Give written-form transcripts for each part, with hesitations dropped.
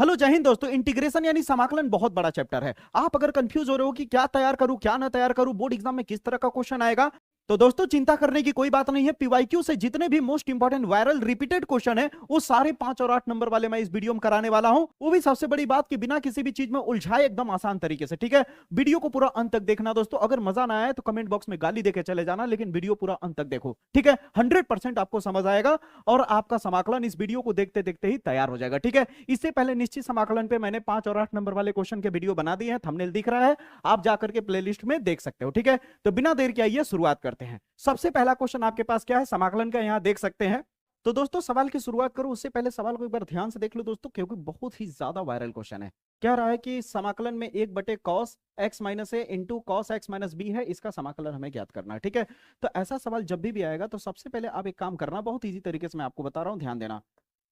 Hello जय हिंद दोस्तों। Integration यानी समाकलन बहुत बड़ा चैप्टर है। आप अगर कंफ्यूज हो रहे हो कि क्या तैयार करूं क्या ना तैयार करूं, बोर्ड एग्जाम में किस तरह का क्वेश्चन आएगा, तो दोस्तों चिंता करने की कोई बात नहीं है। पीवाईक्यू से जितने भी most important viral repeated question है वो सारे 5 और 8 नंबर वाले मैं इस वीडियो में कराने वाला हूं। वो भी सबसे बड़ी बात कि बिना किसी भी चीज में उलझाए एकदम आसान तरीके से। ठीक है, वीडियो को पूरा अंत तक देखना दोस्तों। अगर मजा ना आए तो कमेंट बॉक्स में गाली देके चले जाना, लेकिन वीडियो पूरा अंत तक देखो। ठीक है, 100% आपको समझ आएगा और आपका समाकलन इस वीडियो को देखते देखते ही तैयार हो जाएगा। ठीक है, इससे पहले निश्चित समाकलन पे मैंने 5 और 8 नंबर वाले क्वेश्चन के वीडियो बना दिए हैं, थंबनेल दिख रहा है, आप जाकर के प्लेलिस्ट में देख सकते हो। ठीक है, तो बिना देर के आइए शुरुआत करते हैं। सबसे पहला क्वेश्चन आपके पास क्या है समाकलन का, यहां देख सकते हैं। तो दोस्तों सवाल की शुरुआत करूं उससे पहले सवाल को एक बार ध्यान से देख लो दोस्तों, क्योंकि बहुत ही ज्यादा वायरल क्वेश्चन है। क्या रहा है कि समाकलन में 1/cos x minus a into cos x minus b है, इसका समाकलन हमें ज्ञात करना है। ठीक है, तो ऐसा सवाल जब भी आएगा तो सबसे पहले आप एक काम करना, बहुत इजी तरीके से मैं आपको बता रहा हूं, ध्यान देना।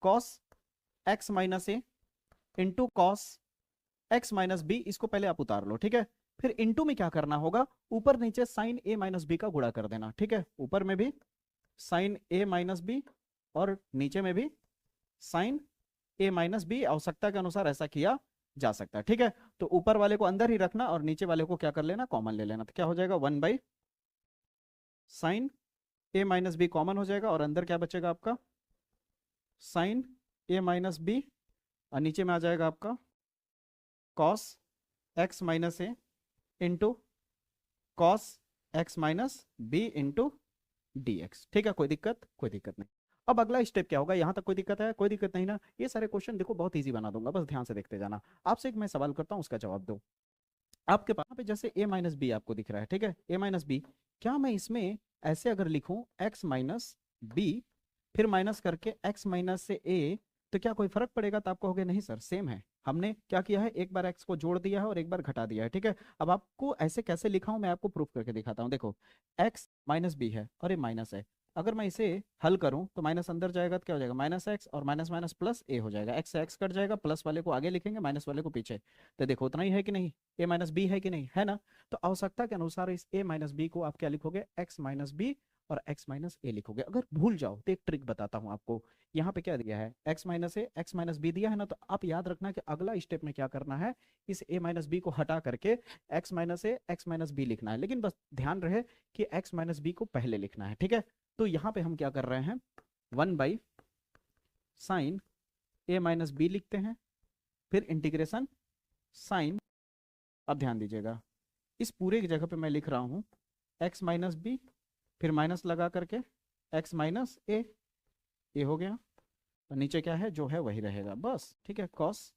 Cos x minus a into cos x minus b, इसको पहले आप उतार लो। ठीक है, फिर इंटू में क्या करना होगा, ऊपर नीचे साइन ए माइनस बी का गुणा कर देना। ठीक है, ऊपर में भी साइन ए माइनस बी और नीचे में भी साइन ए माइनस बी, आवश्यकता के अनुसार ऐसा किया जा सकता है। ठीक है, तो ऊपर वाले को अंदर ही रखना और नीचे वाले को क्या कर लेना, कॉमन ले लेना। तो क्या हो जाएगा, 1/साइन ए माइनस बी कॉमन हो जाएगा और अंदर क्या बचेगा आपका, साइन ए माइनस बी, और नीचे में आ जाएगा आपका cos x minus a into cos x minus b into dx। ठीक है, कोई दिक्कत, कोई दिक्कत नहीं। अब अगला स्टेप क्या होगा, यहां तक कोई दिक्कत है, कोई दिक्कत नहीं ना। ये सारे क्वेश्चन देखो बहुत इजी बना दूंगा, बस ध्यान से देखते जाना। आपसे एक मैं सवाल करता हूं, उसका जवाब दो। आपके पास पे जैसे a माइनस बी आपको दिख रहा है, ठीक है, a माइनस बी, क्या मैं इसमें ऐसे अगर लिखूं x माइनस बी फिर माइनस करके x माइनस से a, तो क्या कोई फर्क पड़ेगा? तो आप कहोगे नहीं सर सेम है, हमने क्या किया है, एक बार x को जोड़ दिया है और एक बार घटा दिया है। ठीक है, अब आपको ऐसे कैसे लिखा हूं मैं आपको प्रूफ करके दिखाता हूं। देखो x माइनस बी है और ये माइनस है, अगर मैं इसे हल करूं तो माइनस अंदर जाएगा तो क्या हो जाएगा, माइनस एक्स और माइनस माइनस प्लस ए हो जाएगा। एक्स से एक्स कट जाएगा, प्लस वाले को आगे लिखेंगे, माइनस वाले को पीछे। तो देखो उतना ही है कि नहीं, ए माइनस बी है कि नहीं, है ना। तो आवश्यकता के अनुसार इस ए माइनस बी को आप क्या लिखोगे, एक्स माइनस बी और x माइनस ए लिखोगे। अगर भूल जाओ तो एक ट्रिक बताता हूं आपको। यहाँ पे क्या दिया है, x माइनस ए एक्स माइनस बी दिया है ना, तो आप याद रखना कि अगला स्टेप में क्या करना है, इस a माइनस बी को हटा करके x माइनस ए एक्स माइनस बी लिखना है। लेकिन बस ध्यान रहे कि x माइनस बी को पहले लिखना है। ठीक है, तो यहाँ पे हम क्या कर रहे हैं, 1/साइन ए माइनस बी लिखते हैं, फिर इंटीग्रेशन साइन, अब ध्यान दीजिएगा इस पूरे की जगह पे मैं लिख रहा हूँ x माइनस बी फिर माइनस लगा करके x माइनस ए हो गया, और नीचे क्या है जो है वही रहेगा बस। ठीक है, cos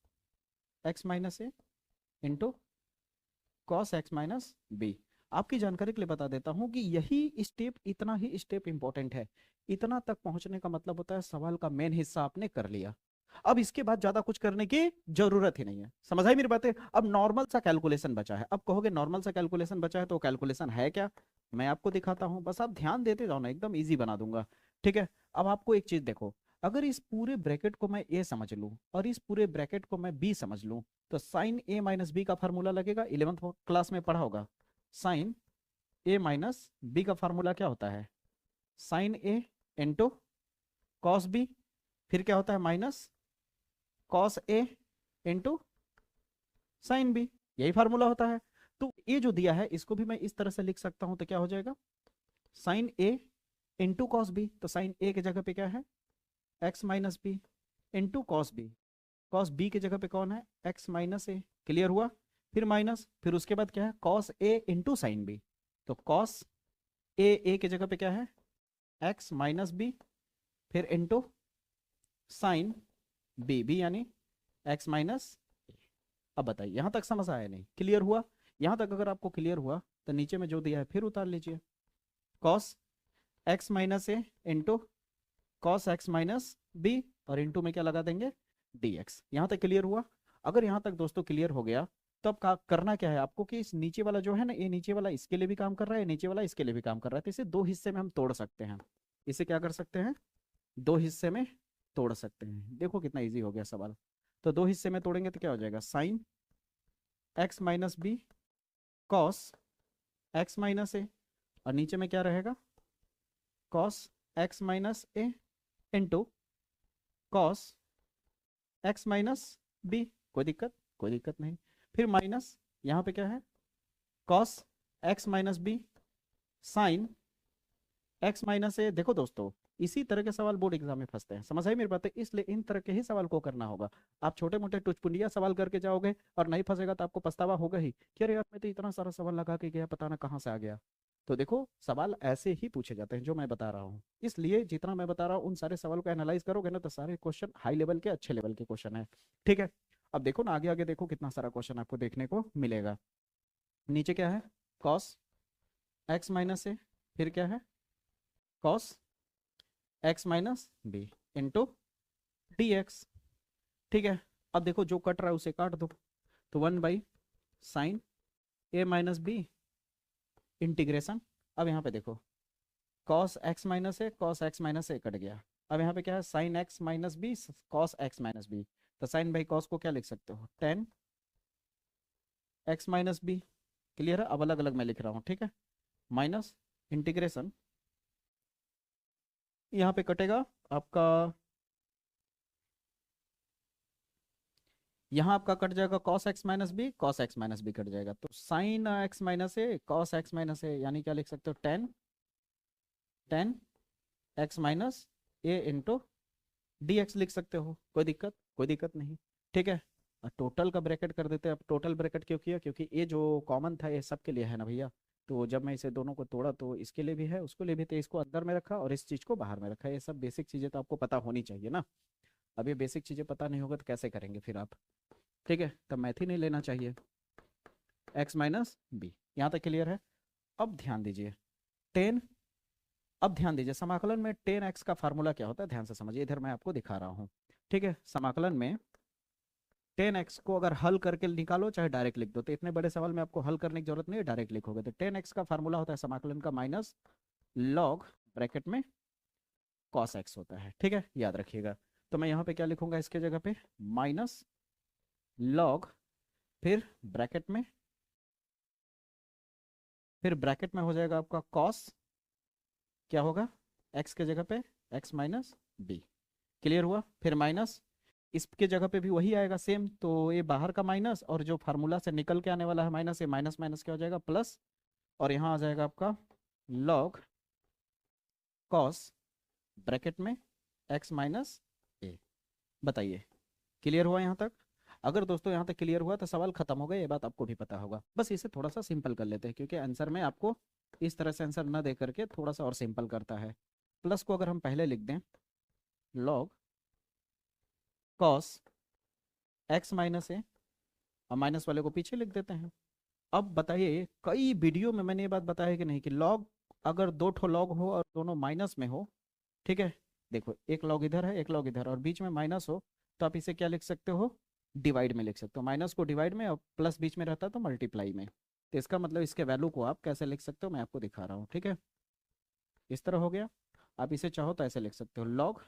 x minus a into cos x minus b. आपकी जानकारी के लिए बता देता हूं कि यही स्टेप, इतना ही स्टेप इंपॉर्टेंट है। इतना तक पहुंचने का मतलब होता है सवाल का मेन हिस्सा आपने कर लिया। अब इसके बाद ज्यादा कुछ करने की जरूरत ही नहीं है। समझ आई मेरी बातें? अब नॉर्मल सा कैलकुलेशन बचा है। अब कहोगे नॉर्मल सा कैलकुलेशन बचा है तो कैलकुलेशन है क्या, मैं आपको दिखाता हूं, बस आप ध्यान देते जाओ ना, एकदम इजी बना दूंगा। ठीक है, अब आपको एक चीज देखो, अगर इस पूरे ब्रैकेट को मैं ए समझ लूं और इस पूरे ब्रैकेट को मैं बी समझ लूं, तो साइन ए माइनस बी का फार्मूला लगेगा, 11th क्लास में पढ़ा होगा। साइन ए माइनस बी का फार्मूला क्या होता है, sign a into cos B, फिर क्या होता है minus cos A into sine B, यही फार्मूला होता है। तो ये जो दिया है इसको भी मैं इस तरह से लिख सकता हूं, तो क्या हो जाएगा, sine a into cos b, तो साइन ए की जगह पे क्या है, x minus b into cos b, cos b की जगह पे कौन है, एक्स माइनस ए, क्लियर हुआ। फिर माइनस, फिर उसके बाद क्या है, cos A into sine B, तो कॉस ए की जगह पे क्या है, एक्स माइनस बी, फिर इंटू साइन बी यानी एक्स माइनस। अब बताइए यहां तक समझ आया नहीं, क्लियर हुआ? यहां तक अगर आपको क्लियर हुआ तो नीचे में जो दिया है फिर उतार लीजिए, cos x minus a into cos x minus b, और इंटू में क्या लगा देंगे, dx। यहां तक क्लियर हुआ? अगर यहां तक दोस्तों क्लियर हो गया तो अब करना क्या है आपको, कि इस नीचे वाला जो है ना, ये नीचे वाला इसके लिए भी काम कर रहा है, नीचे वाला इसके लिए भी काम कर रहा है, तो इसे दो हिस्से में हम तोड़ सकते हैं। इसे क्या कर सकते हैं, दो हिस्से में तोड़ सकते हैं। देखो कितना इजी हो गया सवाल। तो दो हिस्से में तोड़ेंगे तो क्या हो जाएगा, sine x minus b cos x minus a, और नीचे में क्या रहेगा, cos x minus a into cos x minus b, कोई दिक्कत नहीं। फिर माइनस, यहाँ पे क्या है, cos x minus b sine x minus a. देखो दोस्तों, इसी तरह के सवाल बोर्ड एग्जाम में फंसते हैं, समझ आई मेरी बात है? इसलिए इन तरह के ही सवाल को करना होगा। आप छोटे मोटे टुचपुंडिया सवाल करके जाओगे और नहीं फंसेगा तो आपको पछतावा होगा ही कि अरे यार मैं तो इतना सारा सवाल लगा के गया, पता ना कहाँ से आ गया। तो देखो, सवाल ऐसे ही पूछे जाते हैं जो मैं बता रहा हूँ, इसलिए जितना मैं बता रहा हूँ उन सारे सवाल को एनालाइज करोगे ना तो सारे क्वेश्चन हाई लेवल के, अच्छे लेवल के क्वेश्चन है। ठीक है, अब देखो ना, आगे आगे देखो कितना सारा क्वेश्चन आपको देखने को मिलेगा। नीचे क्या है, कॉस एक्स माइनस ए, फिर क्या है, cos x minus b into d x. ठीक है, अब देखो जो कट रहा है उसे काट दो, तो 1/sin ए माइनस बी इंटीग्रेशन। अब यहाँ पे देखो, cos x minus a, cos x minus a cut गया। अब यहाँ पे क्या है, sine x minus b cos x minus b. तो साइन बाई कॉस को क्या लिख सकते हो, tan x minus b. Clear है? अब अलग अलग मैं लिख रहा हूँ, ठीक है, माइनस इंटीग्रेशन, यहाँ पे कटेगा आपका, यहाँ आपका कट जाएगा cos x minus b, cos x minus b cut जाएगा, तो sine x minus a cos x minus a, यानी क्या लिख सकते हो, tan tan x minus a into d x लिख सकते हो। कोई दिक्कत नहीं। ठीक है, टोटल का ब्रैकेट कर देते हैं। अब टोटल ब्रैकेट क्यों किया, क्योंकि ये जो कॉमन था ये सबके लिए है ना भैया। तो जब मैं इसे दोनों को तोड़ा तो इसके लिए भी है, उसके लिए भी, तो इसको अंदर में रखा और इस चीज़ को बाहर में रखा। ये सब बेसिक चीज़ें तो आपको पता होनी चाहिए ना। अब ये बेसिक चीज़ें पता नहीं होगा तो कैसे करेंगे फिर आप? ठीक है, तब मैथ ही नहीं लेना चाहिए। एक्स माइनस बी, यहाँ तक क्लियर है? अब ध्यान दीजिए, टेन, अब ध्यान दीजिए समाकलन में टेन एक्स का फार्मूला क्या होता है, ध्यान से समझिए, इधर मैं आपको दिखा रहा हूँ। ठीक है, समाकलन में टेन एक्स को अगर हल करके निकालो चाहे डायरेक्ट लिख दो, तो इतने बड़े सवाल में आपको हल करने की जरूरत नहीं है, डायरेक्ट लिखोगे। तो टेन एक्स का फार्मूला होता है समाकलन का माइनस लॉग ब्रैकेट में कॉस एक्स होता है। ठीक है, याद रखिएगा। तो मैं यहाँ पे क्या लिखूंगा इसके जगह पे, माइनस लॉग, फिर ब्रैकेट में, फिर ब्रैकेट में हो जाएगा आपका कॉस, क्या होगा, एक्स के जगह पे एक्स माइनस बी। क्लियर हुआ? फिर माइनस, इसके जगह पे भी वही आएगा सेम, तो ये बाहर का माइनस और जो फार्मूला से निकल के आने वाला है माइनस, ये माइनस माइनस क्या हो जाएगा, प्लस, और यहाँ आ जाएगा आपका लॉग कॉस ब्रैकेट में एक्स माइनस ए। बताइए, क्लियर हुआ यहाँ तक? अगर दोस्तों यहाँ तक क्लियर हुआ तो सवाल खत्म हो गया, ये बात आपको भी पता होगा। बस इसे थोड़ा सा सिंपल कर लेते हैं, क्योंकि आंसर में आपको इस तरह से आंसर न दे करके थोड़ा सा और सिंपल करता है। प्लस को अगर हम पहले लिख दें, log cos x minus a, और माइनस वाले को पीछे लिख देते हैं। अब बताइए, कई वीडियो में मैंने ये बात बताया कि नहीं, कि लॉग अगर दो ठो लॉग हो और दोनों माइनस में हो, ठीक है, देखो एक लॉग इधर है एक लॉग इधर और बीच में माइनस हो, तो आप इसे क्या लिख सकते हो, डिवाइड में लिख सकते हो। माइनस को डिवाइड में और प्लस बीच में रहता है तो मल्टीप्लाई में। तो इसका मतलब इसके वैल्यू को आप कैसे लिख सकते हो मैं आपको दिखा रहा हूँ। ठीक है, इस तरह हो गया। आप इसे चाहो तो ऐसे लिख सकते हो लॉग,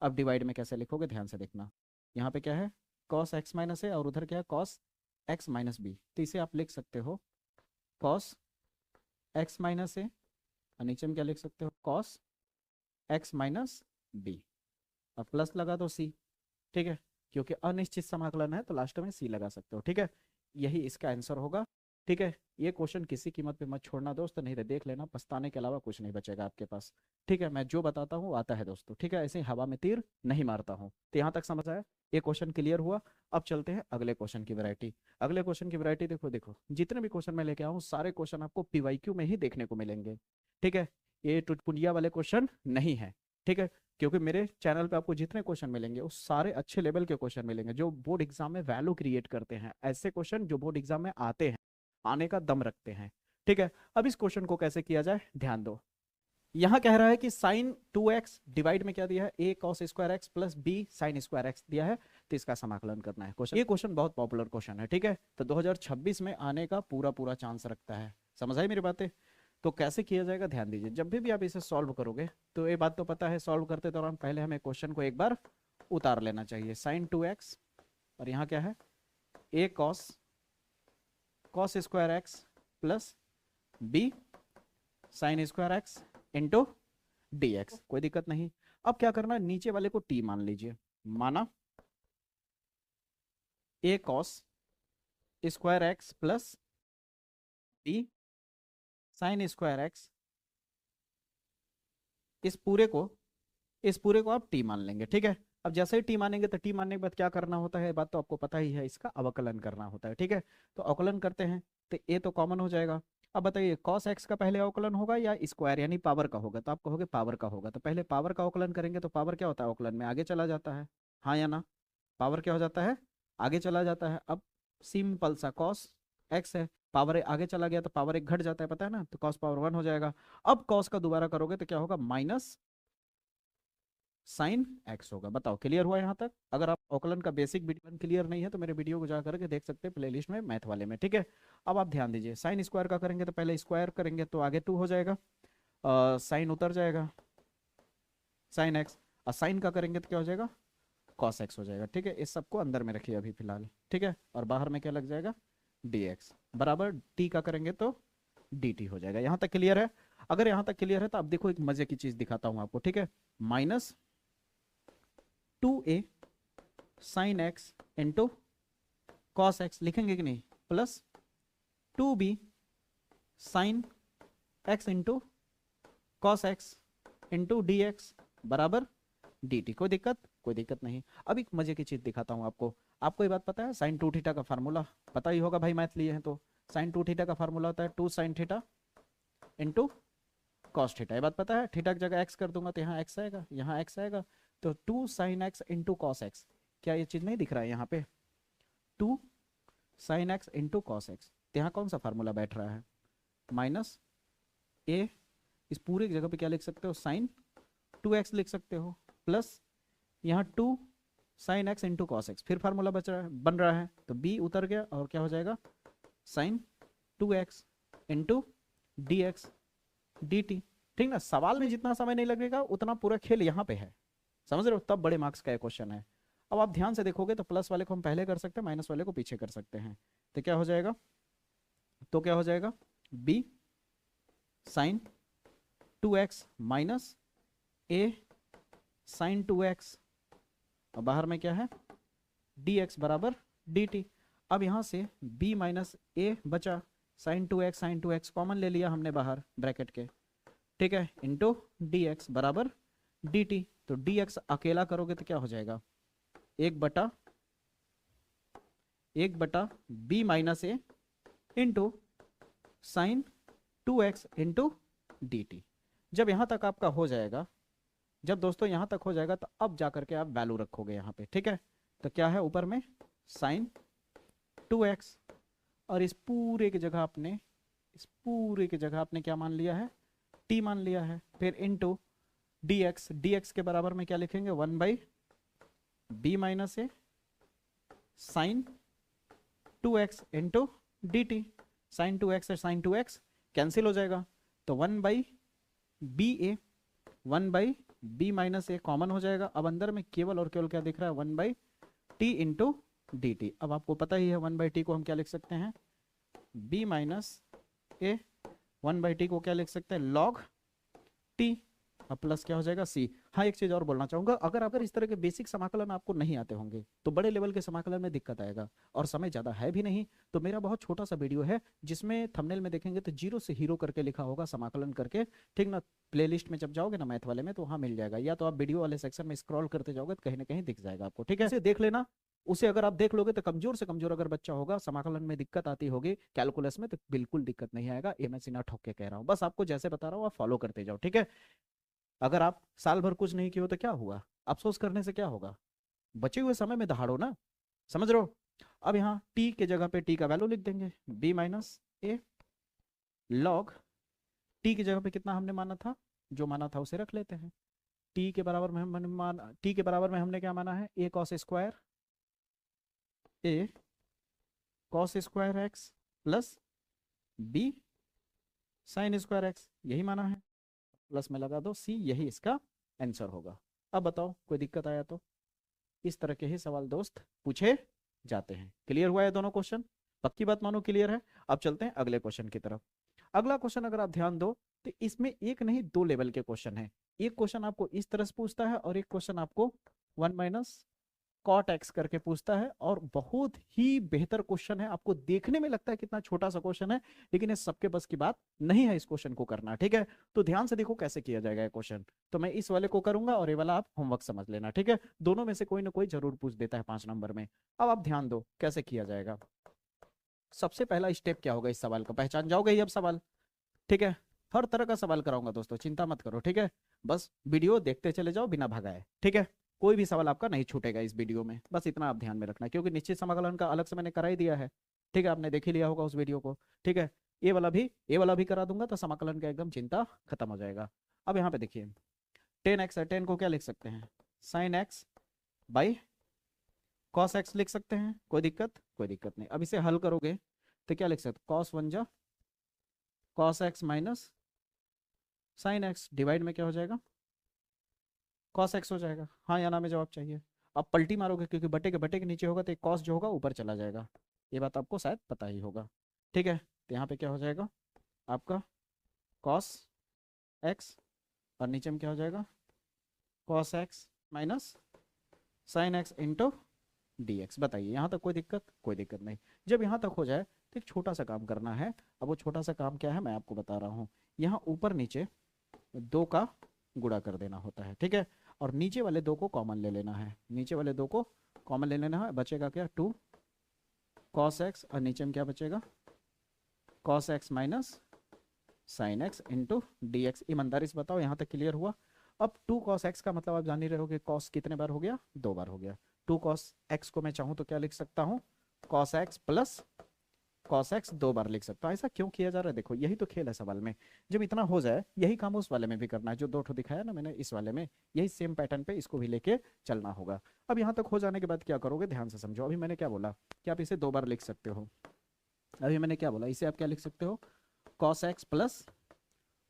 अब डिवाइड में कैसे लिखोगे ध्यान से देखना, यहाँ पे क्या है, कॉस एक्स माइनस है और उधर क्या है, कॉस एक्स माइनस बी। तो इसे आप लिख सकते हो कॉस एक्स माइनस ए, और नीचे में क्या लिख सकते हो, कॉस एक्स माइनस बी, और प्लस लगा दो सी। ठीक है, क्योंकि अनिश्चित समाकलन है तो लास्ट में सी लगा सकते हो। ठीक है, यही इसका आंसर होगा। ठीक है, ये क्वेश्चन किसी कीमत पे मत छोड़ना दोस्त, नहीं तो देख लेना पछताने के अलावा कुछ नहीं बचेगा आपके पास। ठीक है, मैं जो बताता हूँ आता है दोस्तों। ठीक है, ऐसे ही हवा में तीर नहीं मारता हूँ। तो यहाँ तक समझ आया, ये क्वेश्चन क्लियर हुआ। अब चलते हैं अगले क्वेश्चन की वैरायटी। अगले क्वेश्चन की वैरायटी देखो, देखो जितने भी क्वेश्चन मैं लेके आऊँ सारे क्वेश्चन आपको पीवाईक्यू में ही देखने को मिलेंगे। ठीक है, ये टुटपुंजिया वाले क्वेश्चन नहीं है। ठीक है, क्योंकि मेरे चैनल पे आपको जितने क्वेश्चन मिलेंगे वो सारे अच्छे लेवल के क्वेश्चन मिलेंगे, जो बोर्ड एग्जाम में वैल्यू क्रिएट करते हैं, ऐसे क्वेश्चन जो बोर्ड एग्जाम में आते हैं, आने का दम रखते हैं। ठीक है, अब इस क्वेश्चन को कैसे किया जाए ध्यान दो। यहाँ कह रहा है कि साइन 2x डिवाइड में क्या दिया है, a cos square x plus b sign square x दिया है, तो इसका समाकलन करना है। क्वेश्चन, ये क्वेश्चन बहुत पॉपुलर क्वेश्चन है। ठीक है, तो 2026 में आने का पूरा पूरा चांस रखता है। समझ आई मेरी बातें? तो कैसे किया जाएगा ध्यान दीजिए, जब भी आप इसे सॉल्व करोगे तो ये बात तो पता है, सॉल्व करते दौरान पहले हमें क्वेश्चन को एक बार उतार लेना चाहिए। साइन 2x, और यहाँ क्या है, a cos square x plus b sign square x into d x. कोई दिक्कत नहीं। अब क्या करना है, नीचे वाले को t मान लीजिए, माना, a cos square x plus b sine square x, इस पूरे को आप टी मान लेंगे। ठीक है, अब जैसे ही टी मानेंगे तो टी मानने के बाद क्या करना होता है, बात तो आपको पता ही है, इसका अवकलन करना होता है। ठीक है, तो अवकलन करते हैं तो ए तो कॉमन हो जाएगा। अब बताइए कॉस एक्स का पहले अवकलन होगा या स्क्वायर यानी पावर का होगा, तो आप कहोगे पावर का होगा, तो पहले पावर का अवकलन करेंगे। तो पावर क्या होता है, अवकलन में आगे चला जाता है, हाँ या ना, पावर क्या हो जाता है, आगे चला जाता है। अब सिंपल सा कॉस एक्स है, पावर आगे चला गया तो पावर एक घट जाता है, पता है ना, तो कॉस पावर 1 हो जाएगा। अब कॉस का दोबारा करोगे तो क्या होगा, माइनस साइन एक्स होगा। बताओ क्लियर हुआ यहाँ तक? अगर आप अवकलन का बेसिक वीडियो क्लियर नहीं है तो मेरे वीडियो को जा करके देख सकते हैं प्लेलिस्ट में, मैथ वाले में। ठीक है, अब आप ध्यान दीजिए, साइन स्क्वायर का करेंगे तो पहले स्क्वायर करेंगे तो आगे 2 हो जाएगा, साइन उतर जाएगा साइन एक्स, और साइन का करेंगे तो क्या हो जाएगा, कॉस एक्स हो जाएगा। ठीक है, इस सबको अंदर में रखिए अभी फिलहाल। ठीक है, और बाहर में क्या लग जाएगा, डी एक्स बराबर टी का करेंगे तो डी टी हो जाएगा। यहाँ तक क्लियर है? अगर यहाँ तक क्लियर है तो अब देखो एक मजे की चीज दिखाता हूँ आपको। ठीक है, minus 2a sine x into cos x लिखेंगे कि नहीं, plus 2b sine x into cos x into d x बराबर डी टी। कोई दिक्कत? कोई दिक्कत नहीं। अब एक मजे की चीज दिखाता हूँ आपको। आपको ये बात पता है, साइन 2 थीटा का फार्मूला पता ही होगा भाई, मैथ लिए हैं तो। साइन 2 थीटा का फार्मूला होता है 2 sine theta into cos theta. ये बात पता है, थीटा की जगह एक्स कर दूंगा तो यहाँ एक्स आएगा, यहाँ एक्स आएगा, तो 2 sine x into cos x. क्या ये चीज नहीं दिख रहा है यहाँ पे, 2 sine x into cos x, तो यहाँ कौन सा फार्मूला बैठ रहा है, माइनस ए, इस पूरे की जगह पे क्या लिख सकते हो, साइन 2x लिख सकते हो, प्लस यहाँ 2 sine x into cos x, फिर फार्मूला बच रहा है, बन रहा है, तो b उतर गया और क्या हो जाएगा, sine 2x into d x d t. ठीक ना, सवाल में जितना समय नहीं लगेगा उतना पूरा खेल यहाँ पे है, समझ रहे हो, तब बड़े मार्क्स का ये क्वेश्चन है। अब आप ध्यान से देखोगे तो प्लस वाले को हम पहले कर सकते हैं, माइनस वाले को पीछे कर सकते हैं, तो क्या हो जाएगा, b sine 2x minus a sine 2x, और बाहर में क्या है, dx बराबर dt। अब यहाँ से b माइनस a बचा, साइन 2x कॉमन ले लिया हमने बाहर ब्रैकेट के, ठीक है, इंटू dx बराबर dt। तो dx अकेला करोगे तो क्या हो जाएगा, 1 बटा b minus a into sine 2x into dt। जब यहाँ तक आपका हो जाएगा, जब दोस्तों यहाँ तक हो जाएगा तो अब जाकर के आप वैल्यू रखोगे यहाँ पे। ठीक है, तो क्या है ऊपर में साइन 2x, और इस पूरे की जगह आपने क्या मान लिया है, t मान लिया है, फिर इनटू dx के बराबर में क्या लिखेंगे, 1/b minus a sine 2x into dt। Sine 2x से साइन 2x कैंसिल हो जाएगा, तो 1/b माइनस ए कॉमन हो जाएगा। अब अंदर में केवल और केवल क्या दिख रहा है, 1/t इंटू डी टी। अब आपको पता ही है 1/t को हम क्या लिख सकते हैं, b माइनस ए, 1/t को क्या लिख सकते हैं, log t, अब प्लस क्या हो जाएगा c। हाँ, एक चीज और बोलना चाहूंगा, अगर इस तरह के बेसिक समाकलन आपको नहीं आते होंगे तो बड़े लेवल के समाकलन में दिक्कत आएगा, और समय ज्यादा है भी नहीं, तो मेरा बहुत छोटा सा वीडियो है जिसमें थंबनेल में देखेंगे तो जीरो से हीरो करके लिखा होगा, समाकलन करके। ठीक ना, प्लेलिस्ट में जब जाओगे ना मैथ वाले में तो वहाँ मिल जाएगा, या तो आप वीडियो वाले सेक्शन में स्क्रॉल करते जाओगे तो कहीं ना कहीं दिख जाएगा आपको। ठीक है, इसे देख लेना, उसे अगर आप देख लोगे तो कमजोर से कमजोर अगर बच्चा होगा, समाकलन में दिक्कत आती होगी कैलकुलस में, तो बिल्कुल दिक्कत नहीं आएगा, ये मैं सीना ठोक के कह रहा हूँ। बस आपको जैसे बता रहा हूँ आप फॉलो करते जाओ। ठीक है, अगर आप साल भर कुछ नहीं किए हो तो क्या हुआ, अफसोस करने से क्या होगा, बचे हुए समय में दहाड़ो ना, समझ रहे हो। अब यहाँ t के जगह पे t का वैल्यू लिख देंगे, b माइनस ए लॉग t की जगह पे कितना हमने माना था, जो माना था उसे रख लेते हैं, t के बराबर में हमने क्या माना है, a cos square x plus b sine square x, यही माना है, प्लस में लगा दो c, यही इसका आंसर होगा। अब बताओ कोई दिक्कत आया तो, इस तरह के ही सवाल दोस्त पूछे जाते हैं। क्लियर हुआ है दोनों क्वेश्चन, पक्की बात मानो क्लियर है। अब चलते हैं अगले क्वेश्चन की तरफ। अगला क्वेश्चन अगर आप ध्यान दो तो इसमें एक नहीं 2 लेवल के क्वेश्चन है, एक क्वेश्चन आपको इस तरह से पूछता है और एक क्वेश्चन आपको 1 माइनस कॉट एक्स करके पूछता है, और बहुत ही बेहतर क्वेश्चन है। आपको देखने में लगता है कितना छोटा सा क्वेश्चन है, लेकिन ये सबके बस की बात नहीं है इस क्वेश्चन को करना, ठीक है। तो ध्यान से देखो कैसे किया जाएगा ये क्वेश्चन। तो मैं इस वाले को करूंगा और ये वाला आप होमवर्क समझ लेना, ठीक है। दोनों में से कोई ना कोई जरूर पूछ देता है 5 नंबर में। अब आप ध्यान दो कैसे किया जाएगा। सबसे पहला स्टेप क्या होगा इस सवाल का, पहचान जाओगे ये अब सवाल, ठीक है। हर तरह का सवाल कराऊंगा दोस्तों, चिंता मत करो, ठीक है। बस वीडियो देखते चले जाओ बिना भगाए, ठीक है। कोई भी सवाल आपका नहीं छूटेगा इस वीडियो में, बस इतना आप ध्यान में रखना, क्योंकि निश्चित समाकलन का अलग से मैंने करा ही दिया है, ठीक है। आपने देख ही लिया होगा उस वीडियो को, ठीक है। ये वाला भी करा दूंगा, तो समाकलन का एकदम चिंता खत्म हो जाएगा। अब यहाँ पे देखिए 10x है, 10 को क्या लिख सकते हैं, sine x by cos x लिख सकते हैं। कोई दिक्कत, कोई दिक्कत नहीं। अब इसे हल करोगे तो क्या लिख सकते, कॉस 1 जा cos x minus sine x, divide में क्या हो जाएगा, कॉस एक्स हो जाएगा। हाँ या ना में जवाब चाहिए। अब पलटी मारोगे, क्योंकि बटे के नीचे होगा तो एक कॉस जो होगा ऊपर चला जाएगा, ये बात आपको शायद पता ही होगा, ठीक है। तो यहाँ पे क्या हो जाएगा आपका कॉस एक्स, और नीचे में क्या हो जाएगा cos x minus sine x into d x. बताइए यहाँ तक कोई दिक्कत, कोई दिक्कत नहीं। जब यहाँ तक हो जाए तो एक छोटा सा काम करना है। अब वो छोटा सा काम क्या है मैं आपको बता रहा हूँ। यहाँ ऊपर नीचे 2 का गुणा कर देना होता है, ठीक है। और नीचे वाले 2 को कॉमन ले लेना है, नीचे वाले 2 को कॉमन ले लेना है। बचेगा क्या 2 कॉस एक्स, और नीचे में क्या बचेगा cos x minus sine x into d x. ईमानदारी से बताओ यहाँ तक क्लियर हुआ। अब 2 कॉस एक्स का मतलब आप जान ही रहे हो कि कॉस कितने बार हो गया, 2 बार हो गया। 2 कॉस एक्स को मैं चाहूँ तो क्या लिख सकता हूँ, cos x plus cos x 2 बार लिख सकता हूँ। ऐसा क्यों किया जा रहा है, देखो यही तो खेल है सवाल में। जब इतना हो जाए यही काम उस वाले में भी करना है, जो 2 ठो दिखाया ना मैंने इस वाले में, यही सेम पैटर्न पे इसको भी लेके चलना होगा। अब यहाँ तक हो जाने के बाद क्या करोगे, ध्यान से समझो। अभी मैंने क्या बोला कि आप इसे 2 बार लिख सकते हो। अभी मैंने क्या बोला, इसे आप क्या लिख सकते हो, cos x plus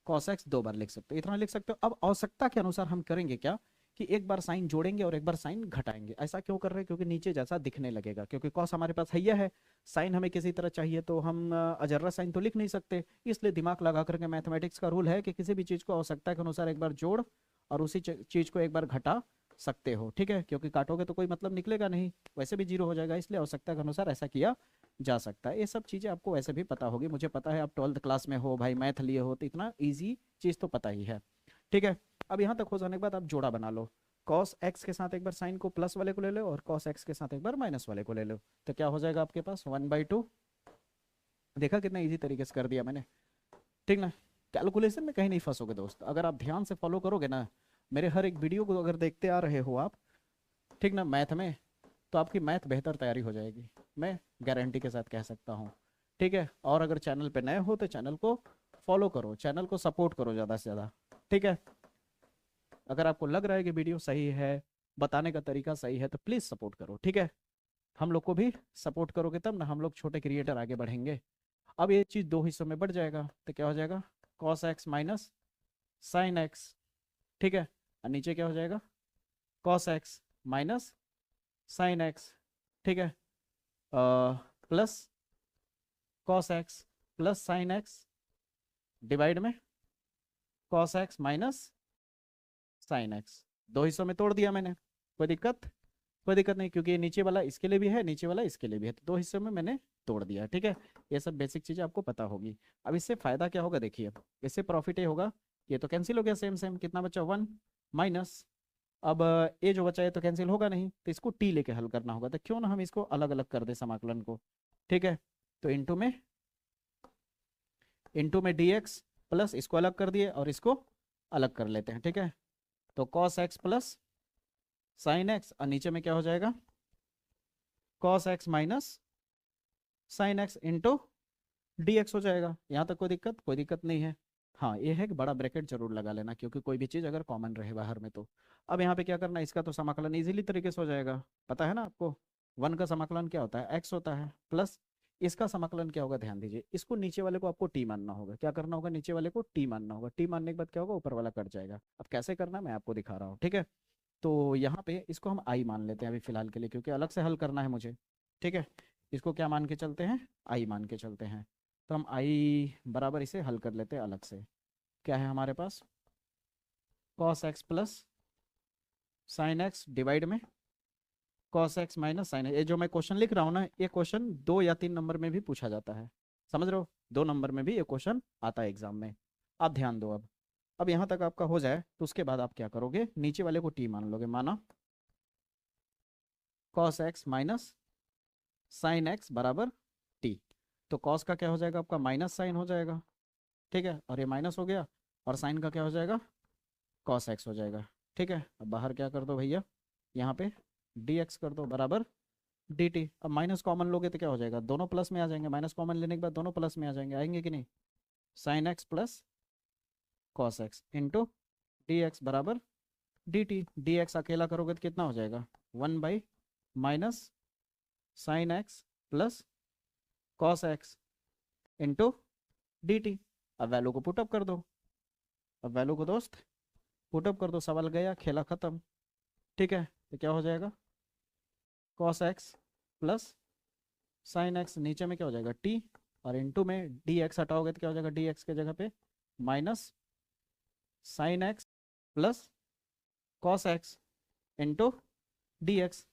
cos x 2 बार लिख सकते हो, इतना लिख सकते हो। अब आवश्यकता के अनुसार हम करेंगे क्या कि एक बार साइन जोड़ेंगे और एक बार साइन घटाएंगे। ऐसा क्यों कर रहे हैं, क्योंकि नीचे जैसा दिखने लगेगा, क्योंकि कॉस हमारे पास हैया है, साइन हमें किसी तरह चाहिए, तो हम अजर्रा साइन तो लिख नहीं सकते। इसलिए दिमाग लगा करके, मैथमेटिक्स का रूल है कि किसी भी चीज़ को आवश्यकता के अनुसार एक बार जोड़ और उसी चीज़ को एक बार घटा सकते हो, ठीक है। क्योंकि काटोगे तो कोई मतलब निकलेगा नहीं, वैसे भी 0 हो जाएगा, इसलिए आवश्यकता के अनुसार ऐसा किया जा सकता है। ये सब चीज़ें आपको वैसे भी पता होगी, मुझे पता है आप 12th क्लास में हो भाई, मैथ लिए हो, तो इतना ईजी चीज़ तो पता ही है, ठीक है। अब यहाँ तक हो जाने के बाद आप जोड़ा बना लो। कॉस एक्स के साथ एक बार साइन को प्लस वाले को ले लो, और कॉस एक्स के साथ एक बार माइनस वाले को ले लो, तो क्या हो जाएगा आपके पास 1/2। देखा कितना इजी तरीके से कर दिया मैंने, ठीक ना। कैलकुलेशन में कहीं नहीं फंसोगे दोस्त, अगर आप ध्यान से फॉलो करोगे ना, मेरे हर एक वीडियो को अगर देखते आ रहे हो आप, ठीक ना, मैथ में, तो आपकी मैथ बेहतर तैयारी हो जाएगी, मैं गारंटी के साथ कह सकता हूँ, ठीक है। और अगर चैनल पे नए हो तो चैनल को फॉलो करो, चैनल को सपोर्ट करो ज़्यादा से ज़्यादा, ठीक है। अगर आपको लग रहा है कि वीडियो सही है, बताने का तरीका सही है, तो प्लीज़ सपोर्ट करो, ठीक है। हम लोग को भी सपोर्ट करोगे तब ना हम लोग छोटे क्रिएटर आगे बढ़ेंगे। अब ये चीज़ 2 हिस्सों में बढ़ जाएगा, तो क्या हो जाएगा cos x minus sine x, ठीक है। और नीचे क्या हो जाएगा cos x minus sine x, ठीक है, plus cos x plus sine x, divide में cos x minus sine x. 2 हिस्सों में तोड़ दिया मैंने, कोई दिक्कत, कोई दिक्कत नहीं, क्योंकि ये नीचे वाला इसके लिए भी है, नीचे वाला इसके लिए भी है, तो 2 हिस्सों में मैंने तोड़ दिया, ठीक है। ये सब बेसिक चीज़ें आपको पता होगी। अब इससे फायदा क्या होगा, देखिए इससे प्रॉफिट ये होगा, ये तो कैंसिल हो गया, सेम सेम कितना बचा 1 माइनस। अब ये जो बचा है तो कैंसिल होगा नहीं, तो इसको टी लेके हल करना होगा, तो क्यों ना हम इसको अलग अलग कर दे समाकलन को, ठीक है। तो इंटू में डी एक्स प्लस इसको अलग कर दिए और इसको अलग कर लेते हैं, ठीक है। तो cos x plus sine x, और नीचे में क्या हो जाएगा cos x minus sine x into d x हो जाएगा। यहाँ तक कोई दिक्कत, कोई दिक्कत नहीं है। हाँ ये है कि बड़ा ब्रैकेट जरूर लगा लेना, क्योंकि कोई भी चीज़ अगर कॉमन रहे बाहर में तो। अब यहाँ पे क्या करना है, इसका तो समाकलन इजीली तरीके से हो जाएगा, पता है ना आपको। 1 का समाकलन क्या होता है, एक्स होता है, प्लस इसका समाकलन क्या होगा, ध्यान दीजिए, इसको नीचे वाले को आपको टी मानना होगा। क्या करना होगा, नीचे वाले को टी मानना होगा। टी मानने के बाद क्या होगा, ऊपर वाला कट जाएगा। अब कैसे करना है मैं आपको दिखा रहा हूँ, ठीक है। तो यहाँ पे इसको हम आई मान लेते हैं अभी फिलहाल के लिए, क्योंकि अलग से हल करना है मुझे, ठीक है। इसको क्या मान के चलते हैं, आई मान के चलते हैं। तो हम आई बराबर इसे हल कर लेते हैं अलग से। क्या है हमारे पास, cos x plus sine x divide में cos x minus sine x. ये जो मैं क्वेश्चन लिख रहा हूँ ना, ये क्वेश्चन 2 या 3 नंबर में भी पूछा जाता है, समझ रहे हो, 2 नंबर में भी ये क्वेश्चन आता है एग्जाम में। आप ध्यान दो। अब यहाँ तक आपका हो जाए तो उसके बाद आप क्या करोगे, नीचे वाले को टी मान लोगे, माना cos x minus sine x बराबर टी। तो cos का क्या हो जाएगा आपका, माइनस साइन हो जाएगा, ठीक है, और ये माइनस हो गया, और साइन का क्या हो जाएगा, cos x हो जाएगा, ठीक है। अब बाहर क्या कर दो भैया, यहाँ पे dx कर दो बराबर dt। अब माइनस कॉमन लोगे तो क्या हो जाएगा, दोनों प्लस में आ जाएंगे, माइनस कॉमन लेने के बाद दोनों प्लस में आ जाएंगे, आएंगे कि नहीं, sine x plus cos x into d x बराबर डी टी। डी एक्स अकेला करोगे तो कितना हो जाएगा, 1 by minus sine x plus cos x into D T. अब वैल्यू को पुटअप कर दो, अब वैल्यू को दोस्त पुटअप कर दो, सवाल गया, खेला खत्म, ठीक है। तो क्या हो जाएगा, cos x plus sine x, नीचे में क्या हो जाएगा t, और इंटू में डी एक्स हटाओगे तो क्या हो जाएगा, डी एक्स के जगह पे minus sine x plus cos x into d x.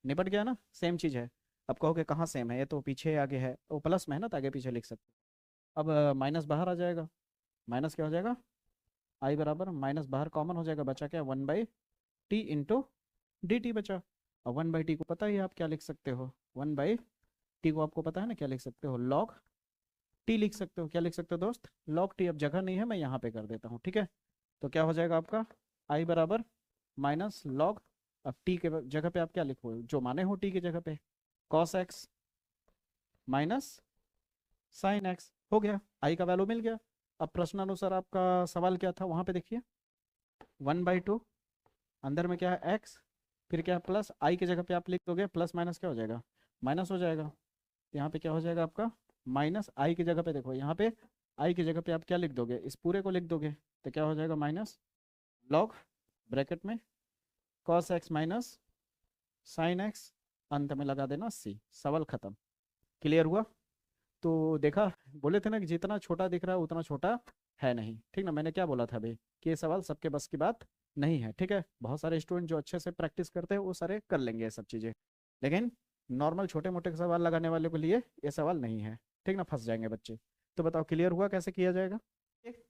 निपट गया ना, सेम चीज़ है। अब कहोगे कहाँ सेम है, ये तो पीछे आगे है, वो प्लस में है ना, तो आगे पीछे लिख सकते। अब माइनस बाहर आ जाएगा, माइनस क्या हो जाएगा, आई बराबर माइनस बाहर कॉमन हो जाएगा, बचा क्या, 1/t इंटू डी टी बचा। और 1/t को पता ही है आप क्या लिख सकते हो, 1/t को आपको पता है ना क्या लिख सकते हो, log t लिख सकते हो। क्या लिख सकते हो दोस्त, log t। अब जगह नहीं है, मैं यहाँ पे कर देता हूँ, ठीक है। तो क्या हो जाएगा आपका, i बराबर माइनस लॉग, अब t के जगह पे आप क्या लिखो, जो माने हो t की जगह पे, cos x minus sine x हो गया, i का वैल्यू मिल गया। अब प्रश्नानुसार आपका सवाल क्या था, वहां पे देखिए 1/2, अंदर में क्या है x, फिर क्या है प्लस, i की जगह पे आप लिख दोगे, प्लस माइनस क्या हो जाएगा, माइनस हो जाएगा। तो यहाँ पे क्या हो जाएगा आपका, माइनस i की जगह पे देखो, यहाँ पे i की जगह पे आप क्या लिख दोगे, इस पूरे को लिख दोगे, तो क्या हो जाएगा, माइनस लॉग ब्रैकेट में cos x minus sine x, अंत में लगा देना c, सवाल खत्म। क्लियर हुआ। तो देखा, बोले थे ना कि जितना छोटा दिख रहा है उतना छोटा है नहीं, ठीक ना। मैंने क्या बोला था अभी कि ये सवाल सबके बस की बात नहीं है, ठीक है। बहुत सारे स्टूडेंट जो अच्छे से प्रैक्टिस करते हैं वो सारे कर लेंगे ये सब चीज़ें, लेकिन नॉर्मल छोटे मोटे सवाल लगाने वाले के लिए ये सवाल नहीं है, ठीक ना, फंस जाएंगे बच्चे। तो बताओ क्लियर हुआ कैसे किया जाएगा,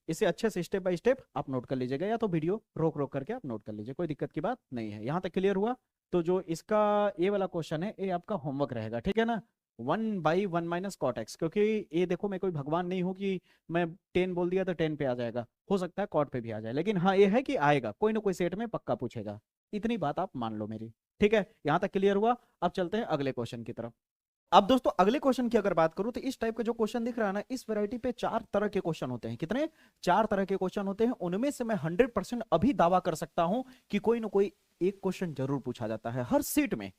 इसे अच्छे से स्टेप बाय स्टेप आप नोट कर लीजिएगा, या तो वीडियो रोक रोक करके आप नोट कर लीजिए, कोई दिक्कत की बात नहीं है। यहाँ तक क्लियर हुआ। तो जो इसका ये वाला क्वेश्चन है, ये आपका होमवर्क रहेगा, ठीक है ना, 1/1 माइनस कॉट एक्स। क्योंकि ये देखो, मैं कोई भगवान नहीं हूँ कि मैं 10 बोल दिया तो 10 पे आ जाएगा, हो सकता है कॉट पे भी आ जाए, लेकिन हाँ ये है कि आएगा, कोई ना कोई सेट में पक्का पूछेगा, इतनी बात आप मान लो मेरी, ठीक है। यहाँ तक क्लियर हुआ। अब चलते हैं अगले क्वेश्चन की तरफ। अब दोस्तों अगले क्वेश्चन की अगर बात करूं तो इस टाइप का जो क्वेश्चन दिख रहा है ना, इस वैरायटी पे 4 तरह के क्वेश्चन होते हैं। कितने, 4 तरह के क्वेश्चन होते हैं। उनमें से मैं 100% अभी दावा कर सकता हूं कि कोई ना कोई एक क्वेश्चन जरूर पूछा जाता है हर सीट में,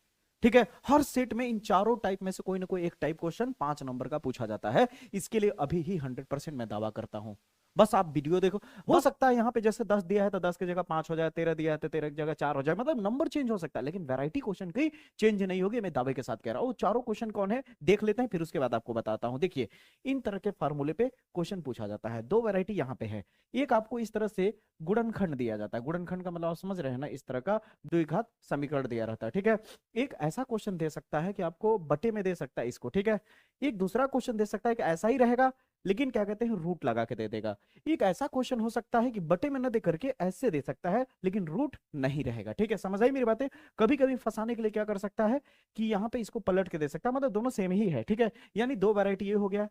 ठीक है। हर सेट में इन चारों टाइप में से कोई ना कोई एक टाइप क्वेश्चन 5 नंबर का पूछा जाता है। इसके लिए अभी ही 100% मैं दावा करता हूं। बस आप वीडियो देखो, हो सकता है यहाँ पे जैसे 10 दिया है तो 10 की जगह 5 हो जाए, 13 दिया है तो 13 की जगह 4 हो जाए, मतलब नंबर चेंज हो सकता है, लेकिन वैरायटी क्वेश्चन की चेंज नहीं होगी, मैं दावे के साथ कह रहा हूँ। चारों क्वेश्चन कौन है देख लेते हैं, फिर उसके बाद आपको बताता हूँ। देखिए, इन तरह के फार्मूले पे क्वेश्चन पूछा जाता है। 2 वैरायटी यहाँ पे है। एक आपको इस तरह से गुणनखंड दिया जाता है, गुणनखंड का मतलब आप समझ रहे हैं ना, इस तरह का द्विघात समीकरण दिया रहता है, ठीक है। एक ऐसा क्वेश्चन दे सकता है कि आपको बटे में दे सकता है इसको, ठीक है। एक दूसरा क्वेश्चन दे सकता है कि ऐसा ही रहेगा, लेकिन क्या कहते हैं, रूट लगा के दे देगा। एक ऐसा क्वेश्चन हो सकता है कि बटे में न दे करके ऐसे दे सकता है, लेकिन रूट नहीं रहेगा, ठीक है। समझ आई मेरी बातें। कभी कभी फंसाने के लिए क्या कर सकता है कि यहाँ पे इसको पलट के दे सकता है, मतलब दोनों सेम ही है, ठीक है। यानी 2 वैरायटी ये हो गया,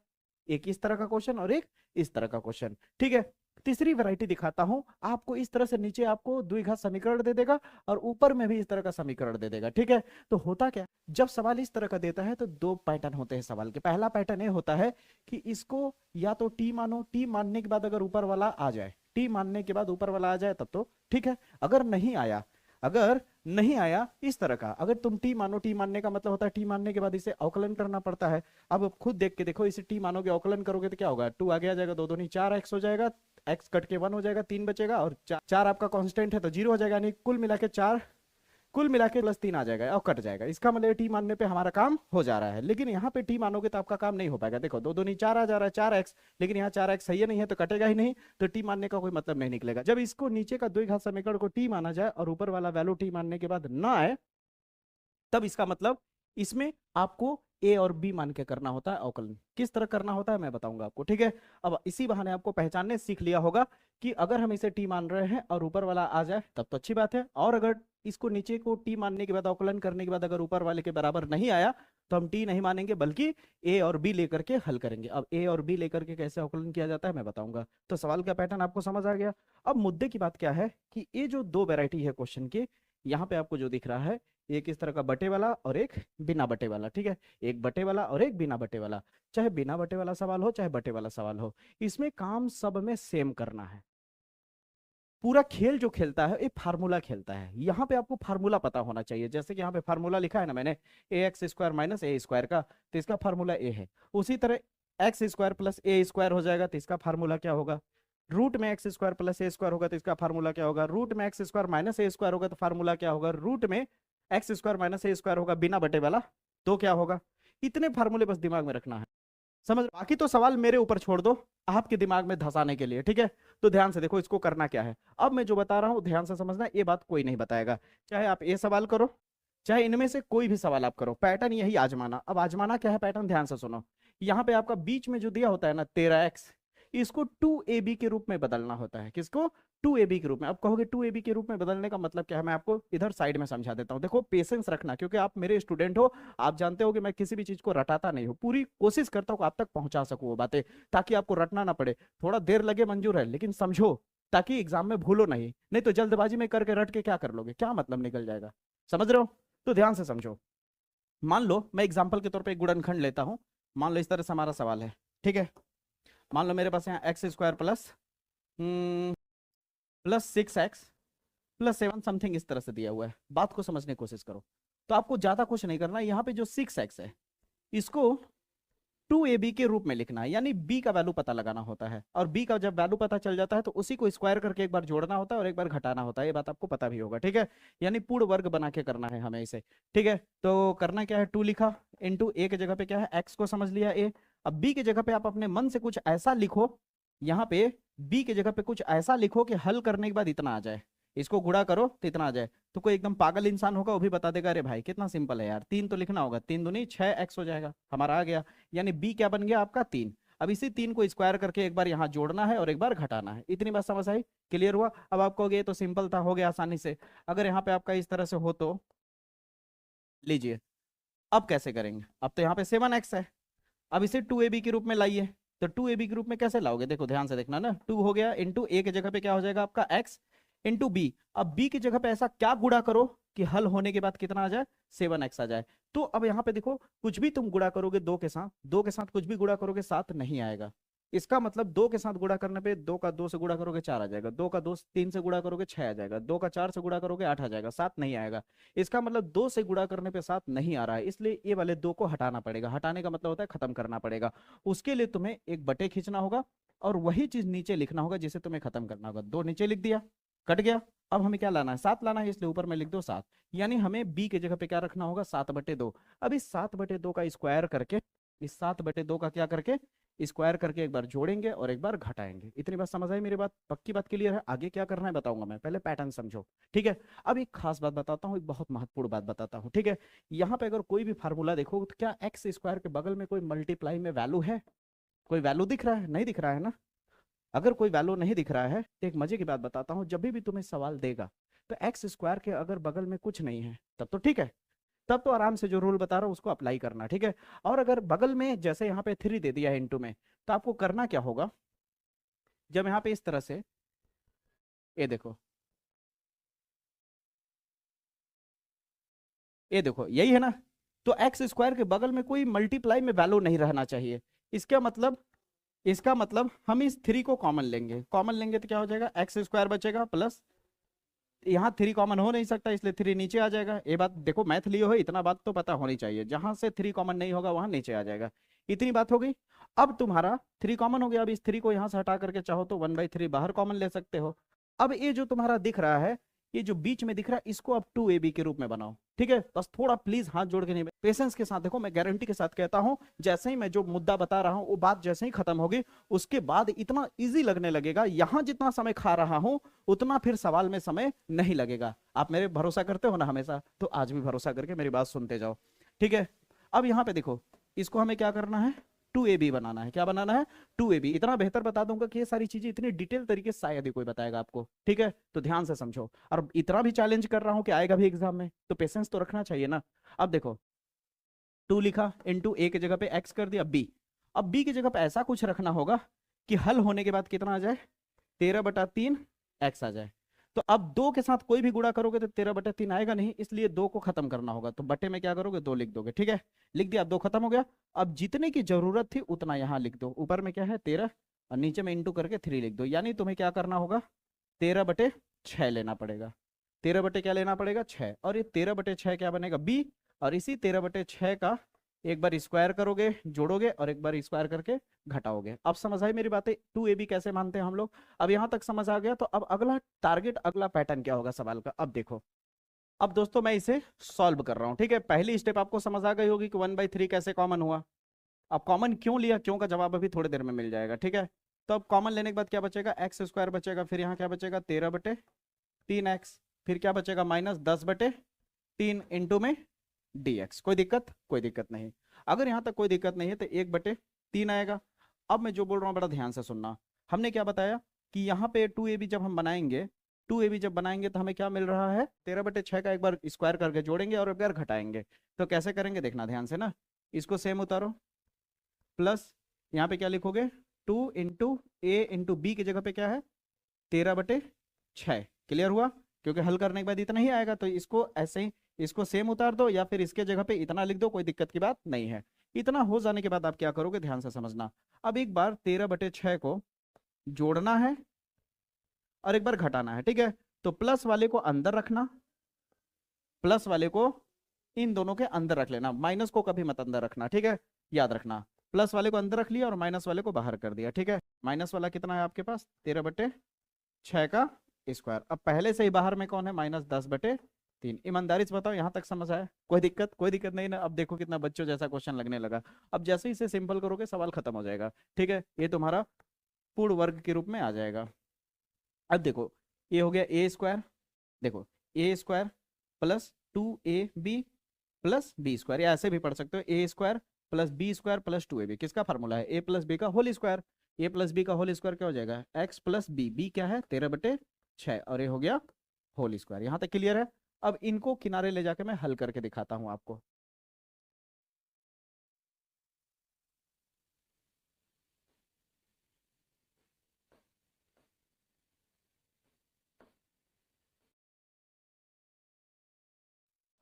एक इस तरह का क्वेश्चन और एक इस तरह का क्वेश्चन, ठीक है। तीसरी वैरायटी दिखाता हूं आपको। इस तरह से नीचे आपको द्विघात समीकरण दे देगा और ऊपर में भी इस तरह का समीकरण दे देगा, ठीक है। तो होता क्या, जब सवाल इस तरह का देता है तो 2 पैटर्न होते हैं सवाल के। पहला पैटर्न ये होता है कि इसको या तो टी मानो, टी मानने के बाद अगर ऊपर वाला आ जाए, टी मानने के बाद ऊपर वाला आ जाए तब तो ठीक है। अगर नहीं आया, अगर नहीं आया इस तरह का, अगर तुम टी मानो, टी मानने का मतलब होता है टी मानने के बाद इसे अवकलन करना पड़ता है। अब खुद देख के देखो, इसे टी मानोगे, अवकलन करोगे तो क्या होगा, 2 आगे आ जाएगा, 2 दूनी 4x हो जाएगा, x कट के 1 हो जाएगा, 3 बचेगा, और 4 आपका कांस्टेंट है तो 0 हो जाएगा, यानी कुल मिला के 4, कुल मिला के +3 आ जाएगा और कट जाएगा। इसका मतलब टी मानने पे हमारा काम हो जा रहा है। लेकिन यहाँ पे टी मानोगे तो आपका काम नहीं हो पाएगा। देखो 2 दूनी 4 आ जा रहा है, 4x, लेकिन यहाँ 4x सही नहीं है तो कटेगा ही नहीं, तो टी मानने का कोई मतलब नहीं निकलेगा। जब इसको नीचे का द्विघात समीकरण को टी माना जाए और ऊपर वाला वैल्यू टी मानने के बाद ना आए, तब इसका मतलब इसमें आपको ए और बी मान के करना होता है अवकलन। किस तरह करना होता है मैं बताऊंगा आपको, ठीक है। अब इसी बहाने आपको पहचानने सीख लिया होगा कि अगर हम इसे टी मान रहे हैं और ऊपर वाला आ जाए तब तो अच्छी बात है, और अगर इसको नीचे को टी मानने के बाद अवकलन करने के बाद अगर ऊपर वाले के बराबर नहीं आया तो हम टी नहीं मानेंगे बल्कि ए और बी लेकर के हल करेंगे। अब ए और बी लेकर के कैसे अवकलन किया जाता है मैं बताऊंगा। तो सवाल का पैटर्न आपको समझ आ गया। अब मुद्दे की बात क्या है कि ये जो दो वैरायटी है क्वेश्चन की, यहाँ पे आपको जो दिख रहा है एक इस तरह का बटे वाला और एक बिना बटे वाला, ठीक है। एक बटे वाला और एक बिना बटे वाला। चाहे बिना बटे वाला सवाल हो चाहे बटे वाला सवाल हो, इसमें काम सब में सेम करना है। पूरा खेल जो खेलता है ये फार्मूला खेलता है। यहाँ पे आपको फार्मूला पता होना चाहिए। जैसे कि यहाँ पे फार्मूला लिखा है ना मैंने, ए एक्स स्क्वायर माइनस ए स्क्वायर का, तो इसका फार्मूला ए है। उसी तरह एक्स स्क्वायर प्लस ए स्क्वायर हो जाएगा तो इसका फार्मूला क्या होगा। रूट में एक्स स्क्वायर प्लस ए स्क्वायर होगा तो इसका फार्मूला क्या होगा। रूट में एक्स स्क्वायर माइनस ए स्क्वायर होगा तो फार्मूला क्या होगा। रूट में एक्स स्क्वायर माइनस ए स्क्वायर होगा बिना बटे वाला तो क्या होगा। इतने फार्मूले बस दिमाग में रखना है, समझ। बाकी तो सवाल मेरे ऊपर छोड़ दो आपके दिमाग में धंसाने के लिए, ठीक है। तो ध्यान से देखो इसको करना क्या है। अब मैं जो बता रहा हूं ध्यान से समझना, ये बात कोई नहीं बताएगा। चाहे आप ये सवाल करो चाहे इनमें से कोई भी सवाल आप करो, पैटर्न यही आजमाना। अब आजमाना क्या है पैटर्न, ध्यान से सुनो। यहाँ पे आपका बीच में जो दिया होता है ना 13x, इसको 2ab के रूप में बदलना होता है। किसको, 2ab के रूप में। अब कहोगे 2ab के रूप में बदलने का मतलब क्या है, मैं आपको इधर साइड में समझा देता हूँ। देखो पेशेंस रखना, क्योंकि आप मेरे स्टूडेंट हो, आप जानते हो कि मैं किसी भी चीज को रटाता नहीं हूँ। पूरी कोशिश करता हूँ आप तक पहुंचा सकूँ वो बातें, ताकि आपको रटना ना पड़े। थोड़ा देर लगे मंजूर है, लेकिन समझो ताकि एग्जाम में भूलो नहीं। नहीं तो जल्दबाजी में करके रट के क्या कर लोगे, क्या मतलब निकल जाएगा, समझ रहे हो। तो ध्यान से समझो। मान लो मैं एग्जाम्पल के तौर पर एक गुणनखंड लेता हूँ। मान लो इस तरह से हमारा सवाल है, ठीक है। मान लो मेरे पास यहाँ x square plus 6x plus 7 something इस तरह से दिया हुआ है। बात को समझने की कोशिश करो। तो आपको ज्यादा कुछ नहीं करना। यहाँ पे जो 6x है इसको 2ab के रूप में लिखना है, यानी b का वैल्यू पता लगाना होता है। और b का जब वैल्यू पता चल जाता है तो उसी को स्क्वायर करके एक बार जोड़ना होता है और एक बार घटाना होता है। ये बात आपको पता भी होगा, ठीक है। यानी पूर्ण वर्ग बना के करना है हमें इसे, ठीक है। तो करना क्या है, 2 लिखा इंटू a के जगह पे क्या है x को समझ लिया a। अब b की जगह पे आप अपने मन से कुछ ऐसा लिखो, यहाँ पे b की जगह पे कुछ ऐसा लिखो कि हल करने के बाद इतना आ जाए। इसको गुणा करो तो इतना आ जाए। तो कोई एकदम पागल इंसान होगा वो भी बता देगा अरे भाई कितना सिंपल है यार, 3 तो लिखना होगा, 3 दूनी 6x हो जाएगा, हमारा आ गया। यानी b क्या बन गया आपका 3। अब इसी 3 को स्क्वायर करके एक बार यहाँ जोड़ना है और एक बार घटाना है। इतनी बात समझ आई, क्लियर हुआ। अब आप कहोगे ये तो सिंपल था, हो गया आसानी से। अगर यहाँ पे आपका इस तरह से हो तो लीजिए, अब कैसे करेंगे। अब तो यहाँ पे 7x है, अब इसे 2ab के रूप में लाइए। तो 2ab के रूप में कैसे लाओगे, देखो ध्यान से देखना ना। 2 हो गया इंटू a की जगह पे क्या हो जाएगा आपका x इंटू बी। अब b की जगह पे ऐसा क्या गुणा करो कि हल होने के बाद कितना आ जाए, 7x आ जाए। तो अब यहाँ पे देखो कुछ भी तुम गुणा करोगे 2 के साथ, 2 के साथ कुछ भी गुणा करोगे 7 नहीं आएगा। इसका मतलब 2 के साथ गुणा करने पे 2 का 2 से गुणा करोगे 4 आ जाएगा, 2 का 2 3 से गुणा करोगे 6 आ जाएगा, 2 का 4 से गुणा करोगे 8 आ जाएगा, 7 नहीं आएगा। इसका मतलब 2 से गुणा करने पे 7 नहीं आ रहा है, इसलिए ये वाले 2 को हटाना पड़ेगा। हटाने का मतलब होता है खत्म करना पड़ेगा। उसके लिए तुम्हें एक बटे खींचना होगा और वही चीज नीचे लिखना होगा जिसे तुम्हें खत्म करना होगा। 2 नीचे लिख दिया, कट गया। अब हमें क्या लाना है, 7 लाना है, इसलिए ऊपर में लिख दो 7। यानी हमें b की जगह पे क्या रखना होगा, 7/2। अब इस 7/2 का स्क्वायर करके, इस 7/2 का क्या करके स्क्वायर करके एक बार जोड़ेंगे और एक बार घटाएंगे। इतनी बात समझ आई मेरी बात, पक्की बात क्लियर है। आगे क्या करना है बताऊंगा मैं, पहले पैटर्न समझो, ठीक है। अब एक खास बात बताता हूँ, एक बहुत महत्वपूर्ण बात बताता हूँ, ठीक है। यहाँ पे अगर कोई भी फार्मूला देखो तो क्या एक्स स्क्वायर के बगल में कोई मल्टीप्लाई में वैल्यू है, कोई वैल्यू दिख रहा है, नहीं दिख रहा है ना। अगर कोई वैल्यू नहीं दिख रहा है तो एक मजे की बात बताता हूँ, जब भी तुम्हें सवाल देगा तो एक्स स्क्वायर के अगर बगल में कुछ नहीं है तब तो ठीक है, तब तो आराम से जो रूल बता रहा हूँ उसको अप्लाई करना, ठीक है। और अगर बगल में जैसे यहाँ पे 3 दे दिया है इंटू में, तो आपको करना क्या होगा, जब यहाँ पे इस तरह से ये देखो, ये देखो यही है ना, तो एक्स स्क्वायर के बगल में कोई मल्टीप्लाई में वैल्यू नहीं रहना चाहिए। इसका मतलब, इसका मतलब हम इस 3 को कॉमन लेंगे, कॉमन लेंगे तो क्या हो जाएगा, एक्स स्क्वायर बचेगा प्लस, यहाँ 3 कॉमन हो नहीं सकता इसलिए 3 नीचे आ जाएगा। ये बात देखो मैथ लिए हो, इतना बात तो पता होनी चाहिए, जहां से 3 कॉमन नहीं होगा वहां नीचे आ जाएगा। इतनी बात हो गई। अब तुम्हारा 3 कॉमन हो गया, अब इस 3 को यहां से हटा करके चाहो तो 1/3 बाहर कॉमन ले सकते हो। अब ये जो तुम्हारा दिख रहा है ये जो बीच में दिख रहा है इसको अब 2ab के रूप में बनाओ, ठीक है। बस थोड़ा प्लीज हाथ जोड़ के नहीं, पेशेंस के साथ देखो, मैं गारंटी के साथ कहता हूं जैसे ही मैं जो मुद्दा बता रहा हूं वो बात जैसे ही खत्म होगी उसके बाद इतना इजी लगने लगेगा, यहां जितना समय खा रहा हूं उतना फिर सवाल में समय नहीं लगेगा। आप मेरे भरोसा करते हो ना हमेशा, तो आज भी भरोसा करके मेरी बात सुनते जाओ, ठीक है। अब यहाँ पे देखो, इसको हमें क्या करना है, 2ab बनाना है। क्या बनाना है, 2ab। इतना बेहतर बता दूंगा कि ये सारी चीजें इतनी डिटेल तरीके से शायद ही कोई बताएगा आपको, ठीक है। तो ध्यान से समझो, और इतना भी चैलेंज कर रहा हूं कि आएगा भी एग्जाम में, तो पेशेंस तो रखना चाहिए ना। अब देखो 2 लिखा, इंटू a की जगह पे x कर दिया b। अब b की जगह पे ऐसा कुछ रखना होगा कि हल होने के बाद कितना आ जाए, 13/3 x आ जाए। तो अब 2 के साथ कोई भी गुणा करोगे तो 13/3 आएगा नहीं, इसलिए 2 को खत्म करना होगा, तो बटे में क्या करोगे, 2 लिख दोगे, ठीक है। लिख दिया, 2 खत्म हो गया। अब जितने की जरूरत थी उतना यहां लिख दो, ऊपर में क्या है 13 और नीचे में इंटू करके 3 लिख दो, यानी तुम्हें क्या करना होगा, 13/6 लेना पड़ेगा। 13 बटे क्या लेना पड़ेगा, 6। और ये 13/6 क्या बनेगा, b। और इसी 13/6 का एक बार स्क्वायर करोगे, जोड़ोगे, और एक बार स्क्वायर करके घटाओगे। अब समझ आई मेरी बातें, 2ab कैसे मानते हैं हम लोग। अब यहां तक समझ आ गया, तो अब अगला टारगेट, अगला पैटर्न क्या होगा सवाल का। अब देखो, अब दोस्तों मैं इसे सॉल्व कर रहा हूं, ठीक है। पहली स्टेप आपको समझ आ गई होगी कि 1/3 कैसे कॉमन हुआ। अब कॉमन क्यों लिया, क्यों का जवाब अभी थोड़ी देर में मिल जाएगा, ठीक है। तो अब कॉमन लेने के बाद क्या बचेगा, x² बचेगा, फिर यहाँ क्या बचेगा, 13/3x, फिर क्या बचेगा, -10/3 इंटू में dx। कोई दिक्कत, कोई दिक्कत नहीं। अगर यहां तक कोई दिक्कत नहीं है तो 1/3 आएगा। अब मैं जो बोल रहा हूं बड़ा ध्यान से सुनना, हमने क्या बताया कि यहाँ पे 2ab जब हम बनाएंगे, 2ab जब बनाएंगे तो हमें क्या मिल रहा है, 13/6 का एक बार स्क्वायर करके जोड़ेंगे और एक बार घटाएंगे। तो कैसे करेंगे देखना ध्यान से ना, इसको सेम उतारो, प्लस यहाँ पे क्या लिखोगे, 2 इंटू ए इंटू बी की जगह पे क्या है, 13/6। क्लियर हुआ, क्योंकि हल करने के बाद इतना ही आएगा, तो इसको ऐसे ही, इसको सेम उतार दो या फिर इसके जगह पे इतना लिख दो, कोई दिक्कत की बात नहीं है। इतना हो जाने के बाद आप क्या करोगे, ध्यान से समझना। अब एक बार 13/6 को जोड़ना है और एक बार घटाना है, ठीक है। तो प्लस वाले को अंदर रखना, प्लस वाले को इन दोनों के अंदर रख लेना, माइनस को कभी मत अंदर रखना, ठीक है, याद रखना। प्लस वाले को अंदर रख लिया और माइनस वाले को बाहर कर दिया, ठीक है। माइनस वाला कितना है आपके पास, 13/6 का स्क्वायर। अब पहले से ही बाहर में कौन है, -10/3। ईमानदारी से बताओ यहां तक समझ आया, कोई दिक्कत, कोई दिक्कत नहीं ना। अब देखो कितना बच्चों जैसा क्वेश्चन लगने लगा। अब जैसे ही इसे सिंपल करोगे सवाल खत्म हो जाएगा, ठीक है। ये तुम्हारा पूर्ण वर्ग के रूप में आ जाएगा। अब देखो, ये हो गया a², देखो a² plus 2ab plus b², या ऐसे भी पढ़ सकते हो, a² plus b² plus 2ab। किसका फार्मूला है, a प्लस बी का whole square. a plus b का होल स्क्वायर क्या हो जाएगा, x प्लस बी, बी क्या है 13/6, और ये हो गया होल स्क्वायर। यहां तक क्लियर है। अब इनको किनारे ले जाके मैं हल करके दिखाता हूं आपको।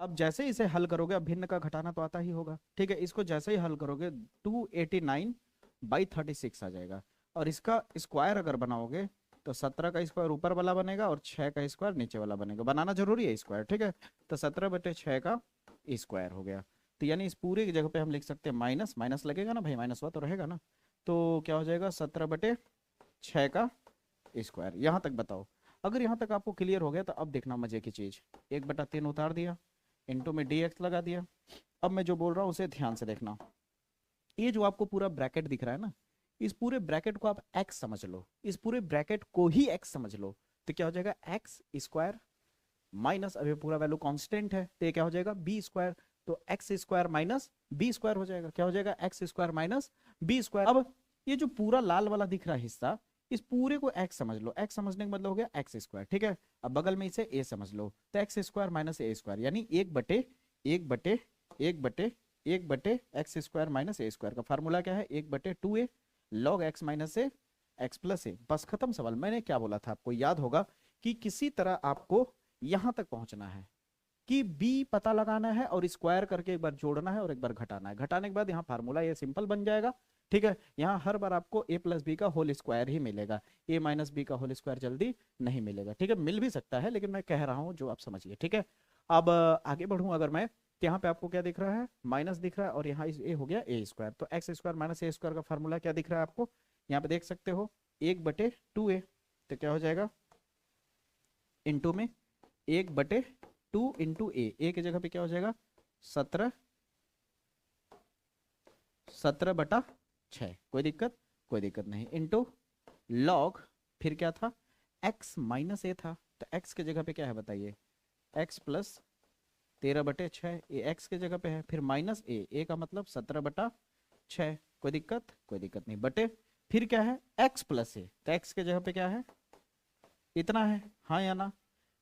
अब जैसे ही इसे हल करोगे, अब भिन्न का घटाना तो आता ही होगा, ठीक है। इसको जैसे ही हल करोगे 289/36 आ जाएगा। और इसका स्क्वायर अगर बनाओगे तो 17 का स्क्वायर ऊपर वाला बनेगा और 6 का स्क्वायर नीचे वाला बनेगा। बनाना जरूरी है स्क्वायर, ठीक है। तो 17/6 का स्क्वायर हो गया। तो यानी इस पूरे की जगह पे हम लिख सकते हैं माइनस, माइनस लगेगा ना भाई, माइनस हुआ तो रहेगा ना। तो क्या हो जाएगा, 17/6 का स्क्वायर। यहाँ तक बताओ, अगर यहाँ तक आपको क्लियर हो गया तो अब देखना मजे की चीज, 1/3 उतार दिया, इंटू में dx लगा दिया। अब मैं जो बोल रहा हूँ उसे ध्यान से देखना। ये जो आपको पूरा ब्रैकेट दिख रहा है ना, इस पूरे ब्रैकेट को आप x समझ लो, इस पूरे ब्रैकेट को ही x समझ लो। तो क्या हो जाएगा, x² माइनस, अभी पूरा वैल्यू कांस्टेंट है, तो ये क्या हो जाएगा b²। तो x² माइनस b² हो जाएगा। क्या हो जाएगा, x² माइनस b²। अब ये जो पूरा लाल वाला दिख रहा है हिस्सा, इस पूरे को x समझ लो। x समझने का मतलब हो गया x², ठीक है। अब बगल में इसे a समझ लो, तो x² माइनस a², यानी 1/1/1/1/1 x² माइनस a² का फार्मूला क्या है, 1/2a log x minus a x plus a। बस खत्म सवाल। मैंने क्या बोला था आपको याद होगा कि किसी तरह आपको यहां तक पहुंचना है कि b पता लगाना है और स्क्वायर करके एक बार जोड़ना है और एक बार घटाना है। घटाने के बाद यहाँ फार्मूला ये सिंपल बन जाएगा, ठीक है। यहाँ हर बार आपको a प्लस बी का होल स्क्वायर ही मिलेगा, a माइनस बी का होल स्क्वायर जल्दी नहीं मिलेगा, ठीक है। मिल भी सकता है लेकिन मैं कह रहा हूँ जो आप समझिए, ठीक है। अब आगे बढ़ूँ अगर मैं, तो यहाँ पे आपको क्या दिख रहा है, माइनस दिख रहा है, और यहाँ a हो गया a²। तो x² माइनस a² का फार्मूला क्या दिख रहा है आपको, यहाँ पे देख सकते हो, 1/2a। तो क्या हो जाएगा, इंटू में 1/2 इंटू ए की जगह पे क्या हो जाएगा 17/6। कोई दिक्कत नहीं, इंटू लॉग, फिर क्या था x माइनस ए था, तो x की जगह पे क्या है बताइए, x प्लस 13/6, ये x की जगह पे है, फिर माइनस ए का मतलब 17/6। कोई दिक्कत नहीं, बटे फिर क्या है x प्लस ए, तो x की जगह पे क्या है इतना है, हाँ या ना।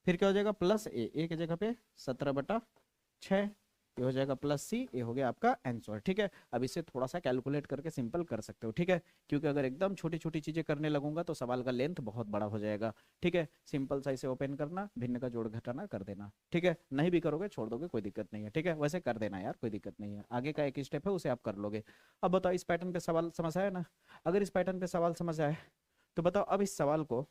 फिर क्या हो जाएगा प्लस ए की जगह पे 17/6, ये हो जाएगा प्लस सी, ये हो गया आपका आंसर। ठीक है, अब इसे थोड़ा सा कैलकुलेट करके सिंपल कर सकते हो। ठीक है, क्योंकि अगर एकदम छोटी छोटी चीजें करने लगूंगा तो सवाल का लेंथ बहुत बड़ा हो जाएगा। ठीक है, सिंपल सा इसे ओपन करना, भिन्न का जोड़ घटाना कर देना। ठीक है, नहीं भी करोगे छोड़ दोगे कोई दिक्कत नहीं है। ठीक है, वैसे कर देना यार, कोई दिक्कत नहीं है, आगे का एक स्टेप है उसे आप कर लोगे। अब बताओ इस पैटर्न पे सवाल समझ आया ना। अगर इस पैटर्न पे सवाल समझ आए तो बताओ अब इस सवाल को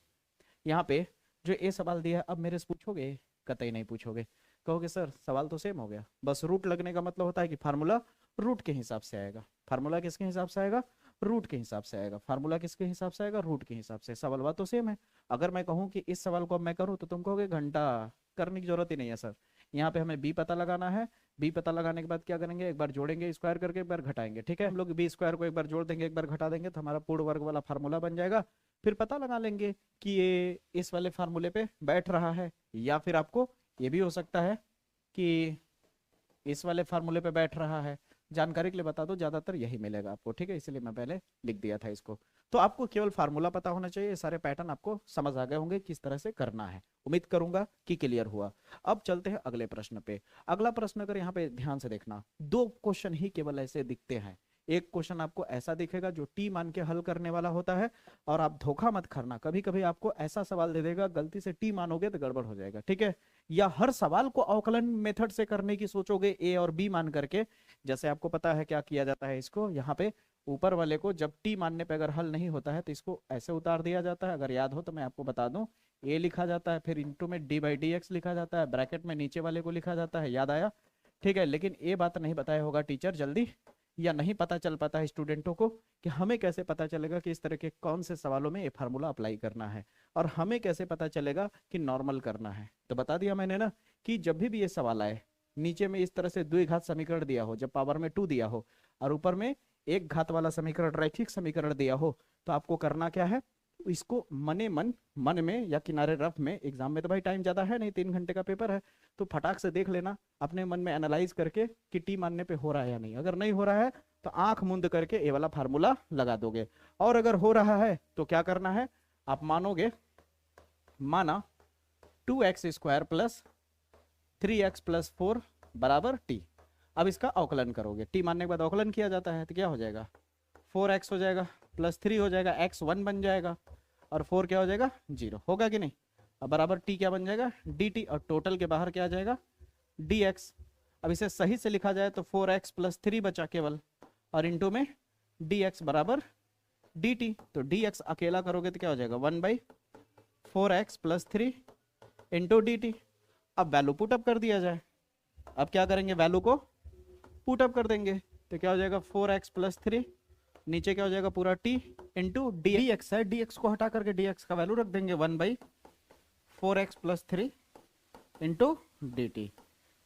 यहाँ पे जो ए सवाल दिया है अब मेरे से पूछोगे, कतई नहीं पूछोगे, कहोगे सर सवाल तो सेम हो गया, बस रूट लगने का मतलब होता है कि फार्मूला रूट के हिसाब से आएगा। फार्मूला किसके हिसाब से आएगा, रूट के हिसाब से आएगा। फार्मूला किसके हिसाब से आएगा, रूट के हिसाब से। सवाल बात तो सेम है। अगर मैं कहूँ कि इस सवाल को अब मैं करूँ तो तुम कहोगे घंटा करने की जरूरत ही नहीं है सर। यहाँ पे हमें बी पता लगाना है, बी पता लगाने के बाद क्या करेंगे, एक बार जोड़ेंगे स्क्वायर करके, एक बार घटाएंगे। ठीक है, हम लोग बी स्क्वायर को एक बार जोड़ देंगे, एक बार घटा देंगे, तो हमारा पूर्ण वर्ग वाला फार्मूला बन जाएगा। फिर पता लगा लेंगे कि ये इस वाले फार्मूले पे बैठ रहा है, या फिर आपको ये भी हो सकता है कि इस वाले फार्मूले पे बैठ रहा है। जानकारी के लिए बता दो, ज्यादातर यही मिलेगा आपको। ठीक है, इसलिए मैं पहले लिख दिया था इसको। तो आपको केवल फार्मूला पता होना चाहिए, ये सारे पैटर्न आपको समझ आ गए होंगे किस तरह से करना है। उम्मीद करूंगा कि क्लियर हुआ। अब चलते हैं अगले प्रश्न पे। अगला प्रश्न अगर यहाँ पे ध्यान से देखना, दो क्वेश्चन ही केवल ऐसे दिखते हैं। एक क्वेश्चन आपको ऐसा दिखेगा जो टी मान के हल करने वाला होता है, और आप धोखा मत करना, कभी कभी आपको ऐसा सवाल दे देगा गलती से टी मानोगे तो गड़बड़ हो जाएगा। ठीक है, या हर सवाल को अवकलन मेथड से करने की सोचोगे ए और बी मान करके। जैसे आपको पता है क्या किया जाता है, इसको यहाँ पे ऊपर वाले को जब टी मानने पे अगर हल नहीं होता है तो इसको ऐसे उतार दिया जाता है। अगर याद हो तो मैं आपको बता दूं, ए लिखा जाता है, फिर इंटू में d/dx लिखा जाता है, ब्रैकेट में नीचे वाले को लिखा जाता है। याद आया? ठीक है, लेकिन ये बात नहीं बताया होगा टीचर जल्दी, या नहीं पता चल पाता है स्टूडेंटों को कि हमें कैसे पता चलेगा कि इस तरह के कौन से सवालों में ये फार्मूला अप्लाई करना है, और हमें कैसे पता चलेगा कि नॉर्मल करना है। तो बता दिया मैंने ना कि जब भी ये सवाल आए, नीचे में इस तरह से द्विघात समीकरण दिया हो, जब पावर में 2 दिया हो, और ऊपर में एक घात वाला समीकरण, रैखिक समीकरण दिया हो, तो आपको करना क्या है, इसको मन में या किनारे रफ में, एग्जाम में तो भाई टाइम ज्यादा है नहीं, 3 घंटे का पेपर है, तो फटाक से देख लेना अपने मन में एनालाइज करके कि टी मानने पे हो रहा है या नहीं। अगर नहीं हो रहा है तो आंख मूंद करके ए वाला फार्मूला लगा दोगे, और अगर हो रहा है तो क्या करना है, आप मानोगे, माना 2x² प्लस 3x प्लस 4 बराबर टी। अब इसका अवकलन करोगे, टी मानने के बाद अवकलन किया जाता है, तो क्या हो जाएगा 4x हो जाएगा, प्लस 3 हो जाएगा, x 1 बन जाएगा, और 4 क्या हो जाएगा 0, होगा कि नहीं। अब बराबर टी क्या बन जाएगा dt, और टोटल के बाहर क्या आ जाएगा dx। अब इसे सही से लिखा जाए तो 4x प्लस 3 बचा केवल, और इंटू में dx बराबर dt। तो dx अकेला करोगे तो क्या हो जाएगा 1/4x प्लस 3 इंटू dt। अब वैल्यू पुटअप कर दिया जाए, अब क्या करेंगे, वैल्यू को पुटअप कर देंगे, तो क्या हो जाएगा 4x प्लस 3, नीचे क्या हो जाएगा पूरा t इंटू dx है, dx को हटा करके dx का वैल्यू रख देंगे 1/4x प्लस 3 इंटू dt,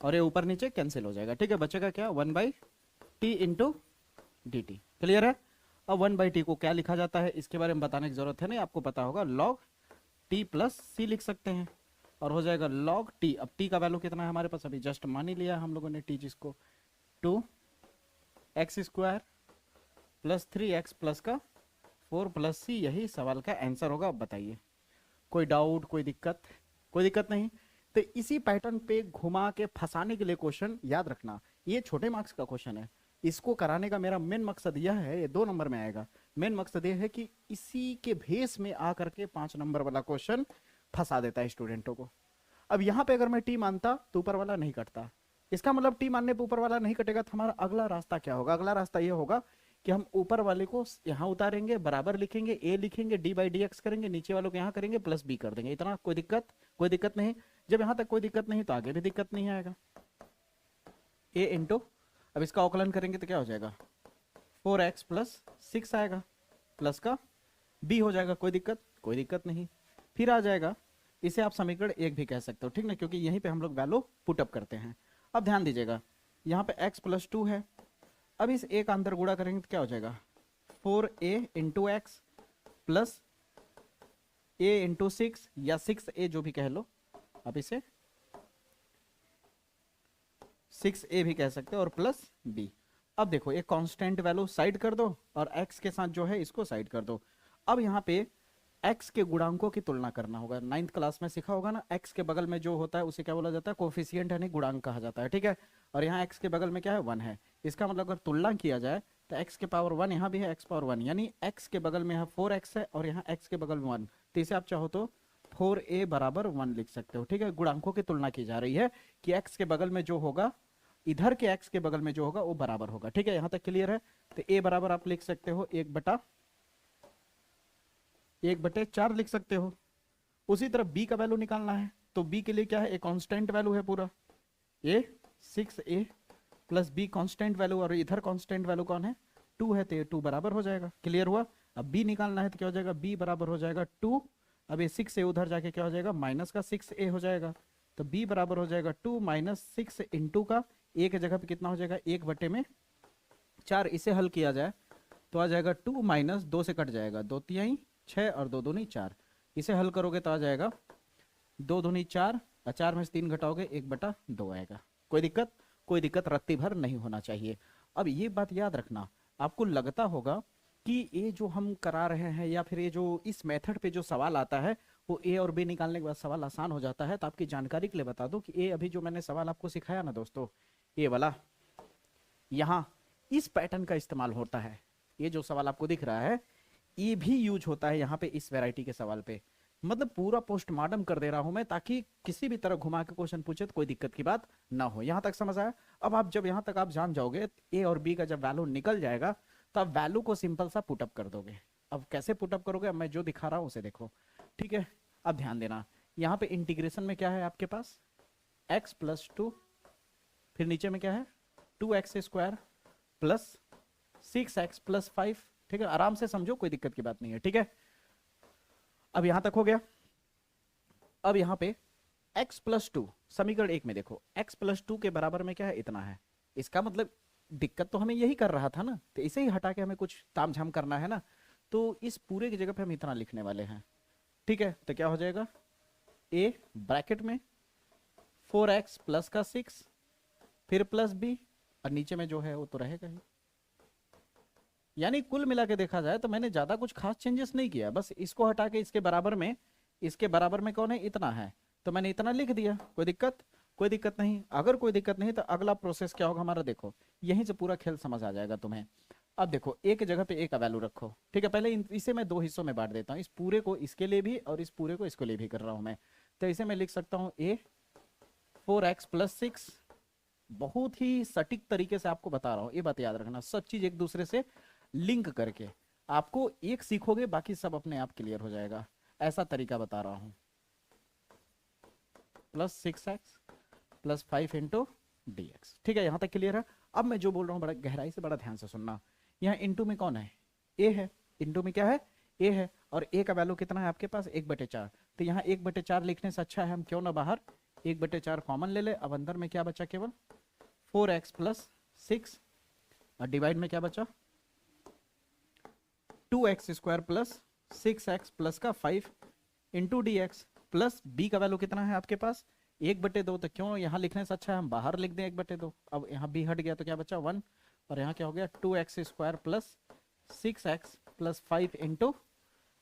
और ये ऊपर नीचे कैंसिल हो जाएगा। ठीक है, बचेगा क्या 1/t इंटू dt। क्लियर है? अब 1/t को क्या लिखा जाता है इसके बारे में बताने की जरूरत है नहीं, आपको पता होगा, log t प्लस c लिख सकते हैं, और हो जाएगा log t। अब t का वैल्यू कितना है हमारे पास, अभी जस्ट मान ही लिया हम लोगों ने t, जिसको 2x² प्लस 3x प्लस का 4 प्लस c, यही सवाल का आंसर होगा। अब बताइए कोई डाउट, कोई दिक्कत? कोई दिक्कत नहीं। तो इसी पैटर्न पे घुमा के फंसाने के लिए क्वेश्चन याद रखना, ये छोटे मार्क्स का क्वेश्चन है, इसको कराने का मेरा मेन मकसद यह है, ये 2 नंबर में आएगा। मेन मकसद यह है कि इसी के भेस में आकर के 5 नंबर वाला क्वेश्चन फंसा देता है स्टूडेंटों को। अब यहाँ पे अगर मैं टी मानता तो ऊपर वाला नहीं कटता, इसका मतलब टी मानने पे ऊपर वाला नहीं कटेगा, तो हमारा अगला रास्ता क्या होगा, अगला रास्ता ये होगा कि हम ऊपर वाले को यहाँ उतारेंगे, बराबर लिखेंगे, ए लिखेंगे, d/dx करेंगे, नीचे वालों को यहाँ करेंगे, प्लस b कर देंगे। इतना कोई दिक्कत? कोई दिक्कत नहीं। जब यहाँ तक कोई दिक्कत नहीं तो आगे भी दिक्कत नहीं आएगा। a इंटू, अब इसका अवकलन करेंगे तो क्या हो जाएगा 4x प्लस 6 आएगा, प्लस का b हो जाएगा। कोई दिक्कत? कोई दिक्कत नहीं। फिर आ जाएगा इसे आप समीकरण 1 भी कह सकते हो, ठीक ना, क्योंकि यहीं पे हम लोग वैल्यू पुटअप करते हैं। अब ध्यान दीजिएगा, यहाँ पे x + 2 है। अब इस a का अंदर गुणा करेंगे तो क्या हो जाएगा, 4a × x प्लस a × 6 या 6a जो भी कह लो, अब इसे 6a भी कह सकते हो, और प्लस b। अब देखो एक कांस्टेंट वैल्यू साइड कर दो और x के साथ जो है इसको साइड कर दो। अब यहाँ पे x के गुणांकों की तुलना करना होगा। 9th क्लास में सीखा होगा ना, x के बगल में जो होता है उसे क्या बोला जाता है, कोफिशिएंट यानी गुणांक कहा जाता है, ठीक है। और यहाँ x के बगल में क्या है, 1 है। इसका मतलब अगर तुलना किया जाए तो x के पावर 1 यहाँ भी है, x पावर 1, यानी x के बगल में यहाँ 4x है और यहाँ x के बगल में 1, तो इसे आप चाहो तो 4a = 1 लिख सकते हो, ठीक है। गुणांकों की तुलना की जा रही है कि x के बगल में जो होगा, इधर के x के बगल में जो होगा वो बराबर होगा, ठीक है। यहाँ तक क्लियर है। तो a बराबर आप लिख सकते हो 1/4 लिख सकते हो। उसी तरह b का वैल्यू निकालना है, तो b के लिए क्या है, एक कांस्टेंट वैल्यू है पूरा, a 6a plus b constant value, और इधर कांस्टेंट वैल्यू कौन है, 2 है, तो 2 बराबर हो जाएगा। क्लियर हुआ। अब b निकालना है तो क्या हो जाएगा, b बराबर हो जाएगा 2। अब ये 6a उधर जाके क्या हो जाएगा, माइनस का 6a हो जाएगा, तो b बराबर हो जाएगा 2 - 6 इंटू का a के जगह पे कितना हो जाएगा, 1/4। इसे हल किया जाए तो आ जाएगा 2 - 2 से कट जाएगा, 2 तिहाई 6 और 2 दूनी 4। इसे हल करोगे तो आ जाएगा 2 दूनी 4, और 4 में से 3 घटाओगे 1/2 आएगा। कोई दिक्कत, कोई दिक्कत रत्ती भर नहीं होना चाहिए। अब ये बात याद रखना, आपको लगता होगा कि ये जो हम करा रहे हैं या फिर ये जो इस मेथड पे जो सवाल आता है वो a और b निकालने के बाद सवाल आसान हो जाता है। तो आपकी जानकारी के लिए बता दूं कि ये अभी जो मैंने सवाल आपको सिखाया ना दोस्तों, ये वाला, यहाँ इस पैटर्न का इस्तेमाल होता है। ये जो सवाल आपको दिख रहा है ये भी यूज होता है यहाँ पे इस वैरायटी के सवाल पे। मतलब पूरा पोस्टमार्टम कर दे रहा हूं मैं, ताकि किसी भी तरह घुमा के क्वेश्चन पूछे तो कोई दिक्कत की बात ना हो। यहाँ तक समझ आया। अब आप जब यहाँ तक आप जान जाओगे, ए और बी का जब वैल्यू निकल जाएगा तो आप वैल्यू को सिंपल सा पुटअप कर दोगे। अब कैसे पुटअप करोगे, अब मैं जो दिखा रहा हूँ उसे देखो, ठीक है। अब ध्यान देना, यहाँ पे इंटीग्रेशन में क्या है आपके पास, x + 2, फिर नीचे में क्या है 2x² प्लस 6x + 5, ठीक है। आराम से समझो, कोई दिक्कत की बात नहीं है, ठीक है। अब यहां तक हो गया। अब यहां पे x + 2 समीकरण 1 में देखो, x + 2 के बराबर में क्या है, इतना है। इसका मतलब दिक्कत तो हमें यही कर रहा था ना, तो इसे ही हटा के हमें कुछ तामझाम करना है ना, तो इस पूरे की जगह पे हम इतना लिखने वाले हैं, ठीक है। तो क्या हो जाएगा, a ब्रैकेट में 4x प्लस का 6 फिर प्लस b, और नीचे में जो है वो तो रहेगा ही। यानी कुल मिला के देखा जाए तो मैंने ज्यादा कुछ खास चेंजेस नहीं किया, बस इसको हटा के इसके बराबर में कौन है, इतना है, तो मैंने इतना लिख दिया। कोई दिक्कत, कोई दिक्कत नहीं। अगर कोई दिक्कत नहीं तो अगला प्रोसेस क्या होगा हमारा, देखो यहीं से पूरा खेल समझ आ जाएगा तुम्हें। अब देखो एक जगह पे ए का वैल्यू रखो, ठीक है। पहले इसे मैं 2 हिस्सों में बांट देता हूँ, इस पूरे को इसके लिए भी और इस पूरे को इसके लिए भी कर रहा हूं मैं। तो इसे मैं लिख सकता हूँ a 4x + 6। बहुत ही सटीक तरीके से आपको बता रहा हूँ, ये बात याद रखना, सब चीज एक दूसरे से लिंक करके आपको एक सीखोगे, बाकी सब अपने आप क्लियर हो जाएगा। ऐसा तरीका बता रहा हूं, +6x + 5 × dx, ठीक है। यहां तक क्लियर है। अब मैं जो बोल रहा हूं बड़ा गहराई से, बड़ा ध्यान से सुनना। यहाँ इंटू में कौन है, a है। इंटू में क्या है, a है, और a का वैल्यू कितना है आपके पास, 1/4। तो यहाँ 1/4 लिखने से अच्छा है हम क्यों ना बाहर 1/4 कॉमन ले ले। अब अंदर में क्या बचा, केवल 4x + 6, और डिवाइड में क्या बचा 2x² प्लस 6x प्लस का 5 इंटू dx, प्लस b का वैल्यू कितना है आपके पास 1/2। तो क्यों यहाँ लिखने से अच्छा है हम बाहर लिख दें 1/2। अब यहाँ b हट गया तो क्या बचा 1, और यहाँ क्या हो गया 2x² plus 6x plus 5 into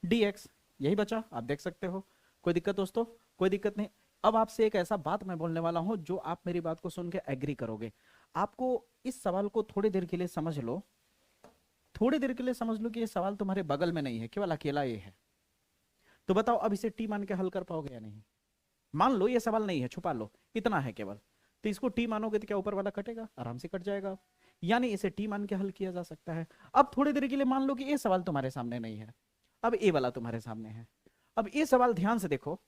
dx, यही बचा। आप देख सकते हो, कोई दिक्कत दोस्तों, कोई दिक्कत नहीं। अब आपसे एक ऐसा बात मैं बोलने वाला हूं जो आप मेरी बात को सुन के एग्री करोगे। आपको इस सवाल को थोड़ी देर के लिए समझ लो, थोड़ी देर के लिए समझ लो कि ये सवाल तुम्हारे बगल में नहीं है, केवल अकेला ये है। तो बताओ अब इसे टी मान के हल कर पाओगे या नहीं। मान लो ये सवाल नहीं है, छुपा लो, इतना है केवल, तो इसको टी मानोगे तो क्या ऊपर वाला कटेगा, आराम से कट जाएगा। यानी इसे टी मान के हल किया जा सकता है। अब थोड़ी देर के लिए मान लो कि ये सवाल तुम्हारे सामने नहीं है, अब ए वाला तुम्हारे सामने है। अब ये सवाल ध्यान से देखो,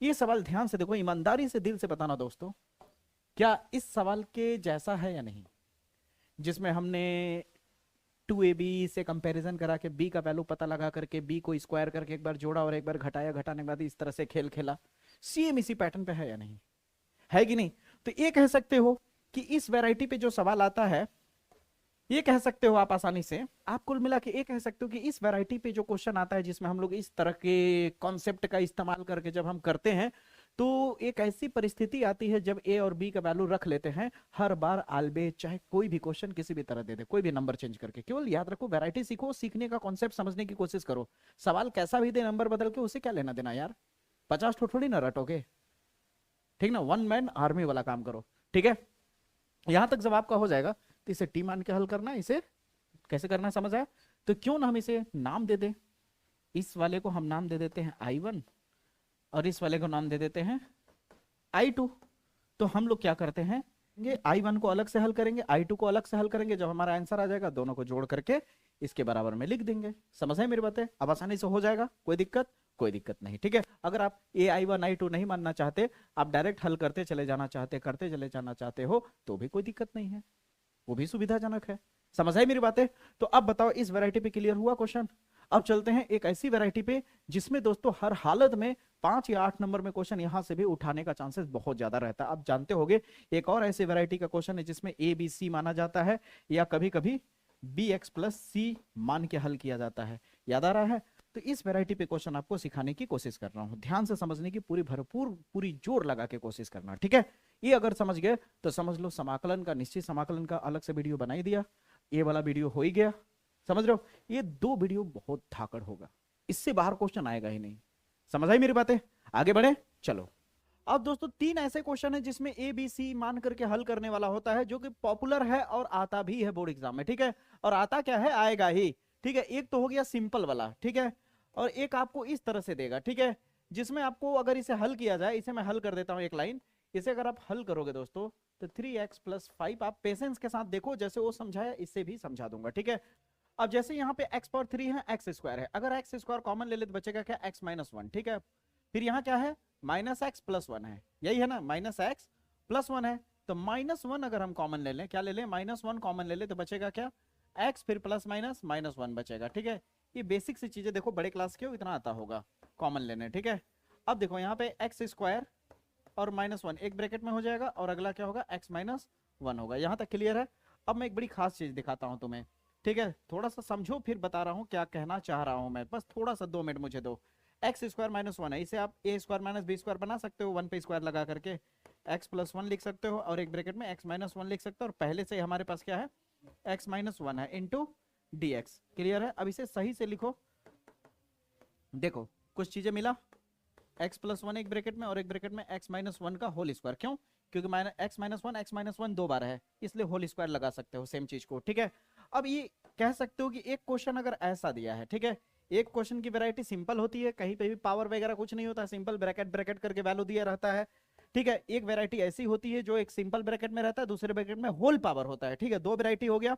ये सवाल ध्यान से देखो, ईमानदारी से दिल से बताना दोस्तों, क्या इस सवाल के जैसा है या नहीं, जिसमें हमने 2ab से कंपैरिजन करा के b का वैल्यू पता लगा करके b को स्क्वायर करके एक बार जोड़ा और एक बार घटाया, घटाने के बाद इस तरह से खेल खेला। सेम इसी पैटर्न पे है या नहीं, है कि नहीं? तो ये कह सकते हो कि इस वैरायटी पे जो सवाल आता है, ये कह सकते हो आप आसानी से, आप कुल मिला के ये कह सकते हो कि इस वैरायटी पे जो क्वेश्चन आता है जिसमें हम लोग इस तरह के कॉन्सेप्ट का इस्तेमाल करके जब हम करते हैं, तो एक ऐसी परिस्थिति आती है जब ए और बी का वैल्यू रख लेते हैं हर बार आलबे, चाहे कोई भी क्वेश्चन किसी भी तरह दे दे, कोई भी नंबर चेंज करके। केवल याद रखो, वैरायटी सीखो, सीखने का कॉन्सेप्ट समझने की कोशिश करो। सवाल कैसा भी दे नंबर बदल के, उसे क्या लेना देना यार, 50 थोड़ी ना रटोगे, ठीक ना? वन मैन आर्मी वाला काम करो, ठीक है? यहां तक जब आपका हो जाएगा तो इसे टी मान के हल करना है। इसे कैसे करना है समझ आया? तो क्यों ना हम इसे नाम दे दें, इस वाले को हम नाम दे देते हैं I1 और इस वाले को नाम दे देते हैं I2। तो हम लोग क्या करते हैं, ये I1 को अलग से हल करेंगे, I2 को अलग से हल करेंगे। जब हमारा आंसर आ जाएगा दोनों को जोड़ करके इसके बराबर में लिख देंगे। समझ है मेरी बातें? अब आसानी से हो जाएगा, कोई दिक्कत? कोई दिक्कत नहीं, ठीक है? अगर आप ए I1 I2 नहीं मानना चाहते, आप डायरेक्ट हल करते चले जाना चाहते, करते चले जाना चाहते हो, तो भी कोई दिक्कत नहीं है, वो भी सुविधाजनक है। समझ आई मेरी बातें? तो अब बताओ, इस वैरायटी पे क्लियर हुआ क्वेश्चन? अब चलते हैं एक ऐसी वैरायटी पे जिसमें दोस्तों हर हालत में 5 या 8 नंबर में क्वेश्चन यहां से भी उठाने का चांसेस बहुत ज्यादा रहता है। आप जानते होंगे एक और ऐसी वैरायटी का क्वेश्चन है जिसमें ए बी सी माना जाता है, या कभी कभी बी एक्स प्लस सी मान के हल किया जाता है। याद आ रहा है? तो इस वैरायटी पे क्वेश्चन आपको सिखाने की कोशिश कर रहा हूं, ध्यान से समझने की पूरी जोर लगा के कोशिश करना, ठीक है? ये अगर समझ गए तो समझ लो समाकलन का, निश्चित समाकलन का अलग से वीडियो बना ही दिया, ये वाला वीडियो हो ही गया। समझ रहे हो? ये 2 वीडियो बहुत धाकड़ होगा, इससे बाहर क्वेश्चन आएगा ही नहीं। समझ आई मेरी बातें? आगे बढ़े, चलो। अब दोस्तों 3 ऐसे क्वेश्चन है जिसमें ए बी सी मान करके हल करने वाला होता है, जो कि पॉपुलर है और आता भी है बोर्ड एग्जाम में, ठीक है? और आता क्या है, आएगा ही, ठीक है? एक तो हो गया सिंपल वाला, ठीक है? और एक आपको इस तरह से देगा, ठीक है? जिसमें आपको अगर इसे हल किया जाए, इसे मैं हल कर देता हूं एक लाइन, इसे अगर आप हल करोगे दोस्तों तो 3x + 5, आप पेशेंस के साथ देखो, जैसे वो समझाया इससे भी समझा दूंगा, ठीक है? अब जैसे यहाँ पे x पावर 3 है, x स्क्वायर है, अगर x स्क्वायर कॉमन ले ले तो बचेगा क्या, x - 1, ठीक है? फिर यहाँ क्या है, -x + 1 है, यही है ना, -x + 1 है। तो -1 अगर हम कॉमन ले लें, क्या ले लें, -1 कॉमन ले ले तो बचेगा क्या, x, फिर प्लस माइनस -1 बचेगा, ठीक है? ये बेसिक सी चीजें देखो, बड़े क्लास के हो इतना आता होगा कॉमन लेने, ठीक है? अब देखो यहाँ पे x स्क्वायर और -1 एक ब्रैकेट में हो जाएगा, और अगला क्या होगा, x - 1 होगा। यहाँ तक क्लियर है? अब मैं एक बड़ी खास चीज दिखाता हूँ तुम्हें, ठीक है? थोड़ा सा समझो, फिर बता रहा हूँ क्या कहना चाह रहा हूँ मैं, बस थोड़ा सा 2 मिनट मुझे दो। x स्क्वायर -1 है, इसे आप a स्क्वायर - b स्क्वायर बना सकते हो, 1 पे स्क्वायर लगा करके x + 1 लिख सकते हो, और एक ब्रैकेट में x - 1 लिख सकते हो, और पहले से हमारे पास क्या है, x - 1 है इंटू dx। क्लियर है? अब इसे सही से लिखो, देखो कुछ चीजें मिला, x + 1 एक ब्रैकेट में, और एक ब्रैकेट में x - 1 का होल स्क्वायर। क्यों? क्योंकि x - 1 2 बार है, इसलिए होल स्क्वायर लगा सकते हो सेम चीज को, ठीक है? अब ये कह सकते हो कि एक क्वेश्चन अगर ऐसा दिया है, ठीक है, एक क्वेश्चन की वैरायटी सिंपल होती है, कहीं पे भी पावर वगैरह कुछ नहीं होता, सिंपल ब्रैकेट ब्रैकेट करके वैल्यू दिया रहता है, ठीक है? एक वैरायटी ऐसी होती है जो एक सिंपल ब्रैकेट में रहता है, दूसरे ब्रैकेट में होल पावर होता है, ठीक है? 2 वैरायटी हो गया।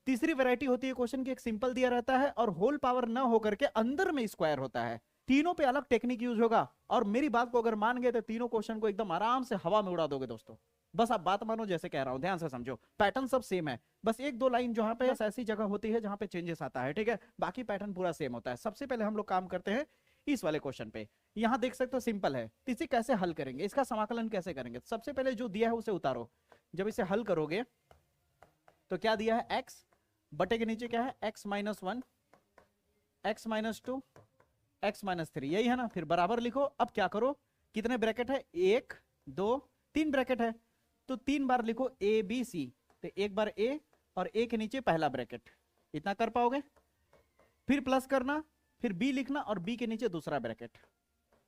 तीसरी वैरायटी होती है क्वेश्चन की एक सिंपल दिया रहता है और होल पावर न होकर के अंदर में स्क्वायर होता है। तीनों पे अलग टेक्निक यूज होगा, और मेरी बात को अगर मान गए तो तीनों क्वेश्चन को एकदम आराम से हवा में उड़ा दोगे दोस्तों। बस आप बात मानो, जैसे कह रहा हूं ध्यान से समझो, पैटर्न सब सेम है, बस 1-2 लाइन जहां पे ऐसी जगह होती है जहां पे चेंजेस आता है, ठीक है? बाकी पैटर्न पूरा सेम होता है। सबसे पहले हम लोग काम करते हैं इस वाले क्वेश्चन पे। यहां देख सकते हो सिंपल है, तो इसे कैसे हल करेंगे, इसका समाकलन कैसे करेंगे? सबसे पहले जो दिया है उसे उतारो। जब इसे हल करोगे तो क्या दिया है, x बटे के नीचे क्या है, x - 1, x - 2, x - 3, यही है ना? फिर बराबर लिखो। अब क्या करो, कितने ब्रैकेट है, 1 2 3 ब्रैकेट है, तो 3 बार लिखो a b c, तो एक बार a और a के नीचे पहला ब्रैकेट, इतना कर पाओगे? फिर प्लस करना, फिर b लिखना और b के नीचे दूसरा ब्रैकेट,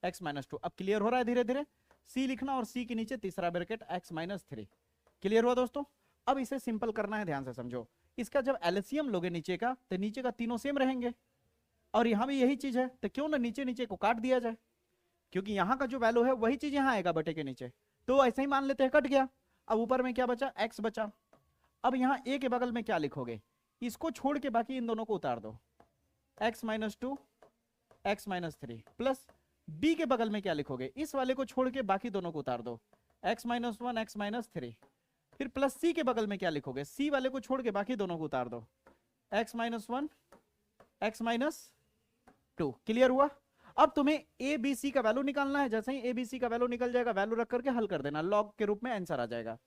x - 2। अब क्लियर हो रहा है धीरे धीरे? c लिखना और c के नीचे तीसरा ब्रैकेट, x - 3। क्लियर हुआ दोस्तों? अब इसे सिंपल करना है, ध्यान से समझो। इसका जब एलसीएम लोगे नीचे का, तो नीचे का तीनों सेम रहेंगे, और यहां भी यही चीज है, तो क्यों ना नीचे नीचे को काट दिया जाए, क्योंकि यहां का जो वैल्यू है वही चीज यहां आएगा बटे के नीचे, तो ऐसे ही मान लेते हैं, कट गया। अब ऊपर में क्या बचा, x बचा। अब यहां a के बगल में क्या लिखोगे, इसको छोड़ के बाकी इन दोनों को उतार दो, x - 2 x - 3, प्लस b के बगल में क्या लिखोगे, इस वाले को छोड़ के बाकी दोनों को उतार दो, x - 1 x - 3, फिर प्लस c के बगल में क्या लिखोगे, c वाले को छोड़ के बाकी दोनों को उतार दो, x minus 1 x minus 2। Clear हुआ? अब तुम्हें ए बी सी का वैल्यू निकालना है। जैसे ही ए बी सी का वैल्यू निकल जाएगा, वैल्यू रख करके हल कर देना, लॉग के रूप में आंसर आ जाएगा,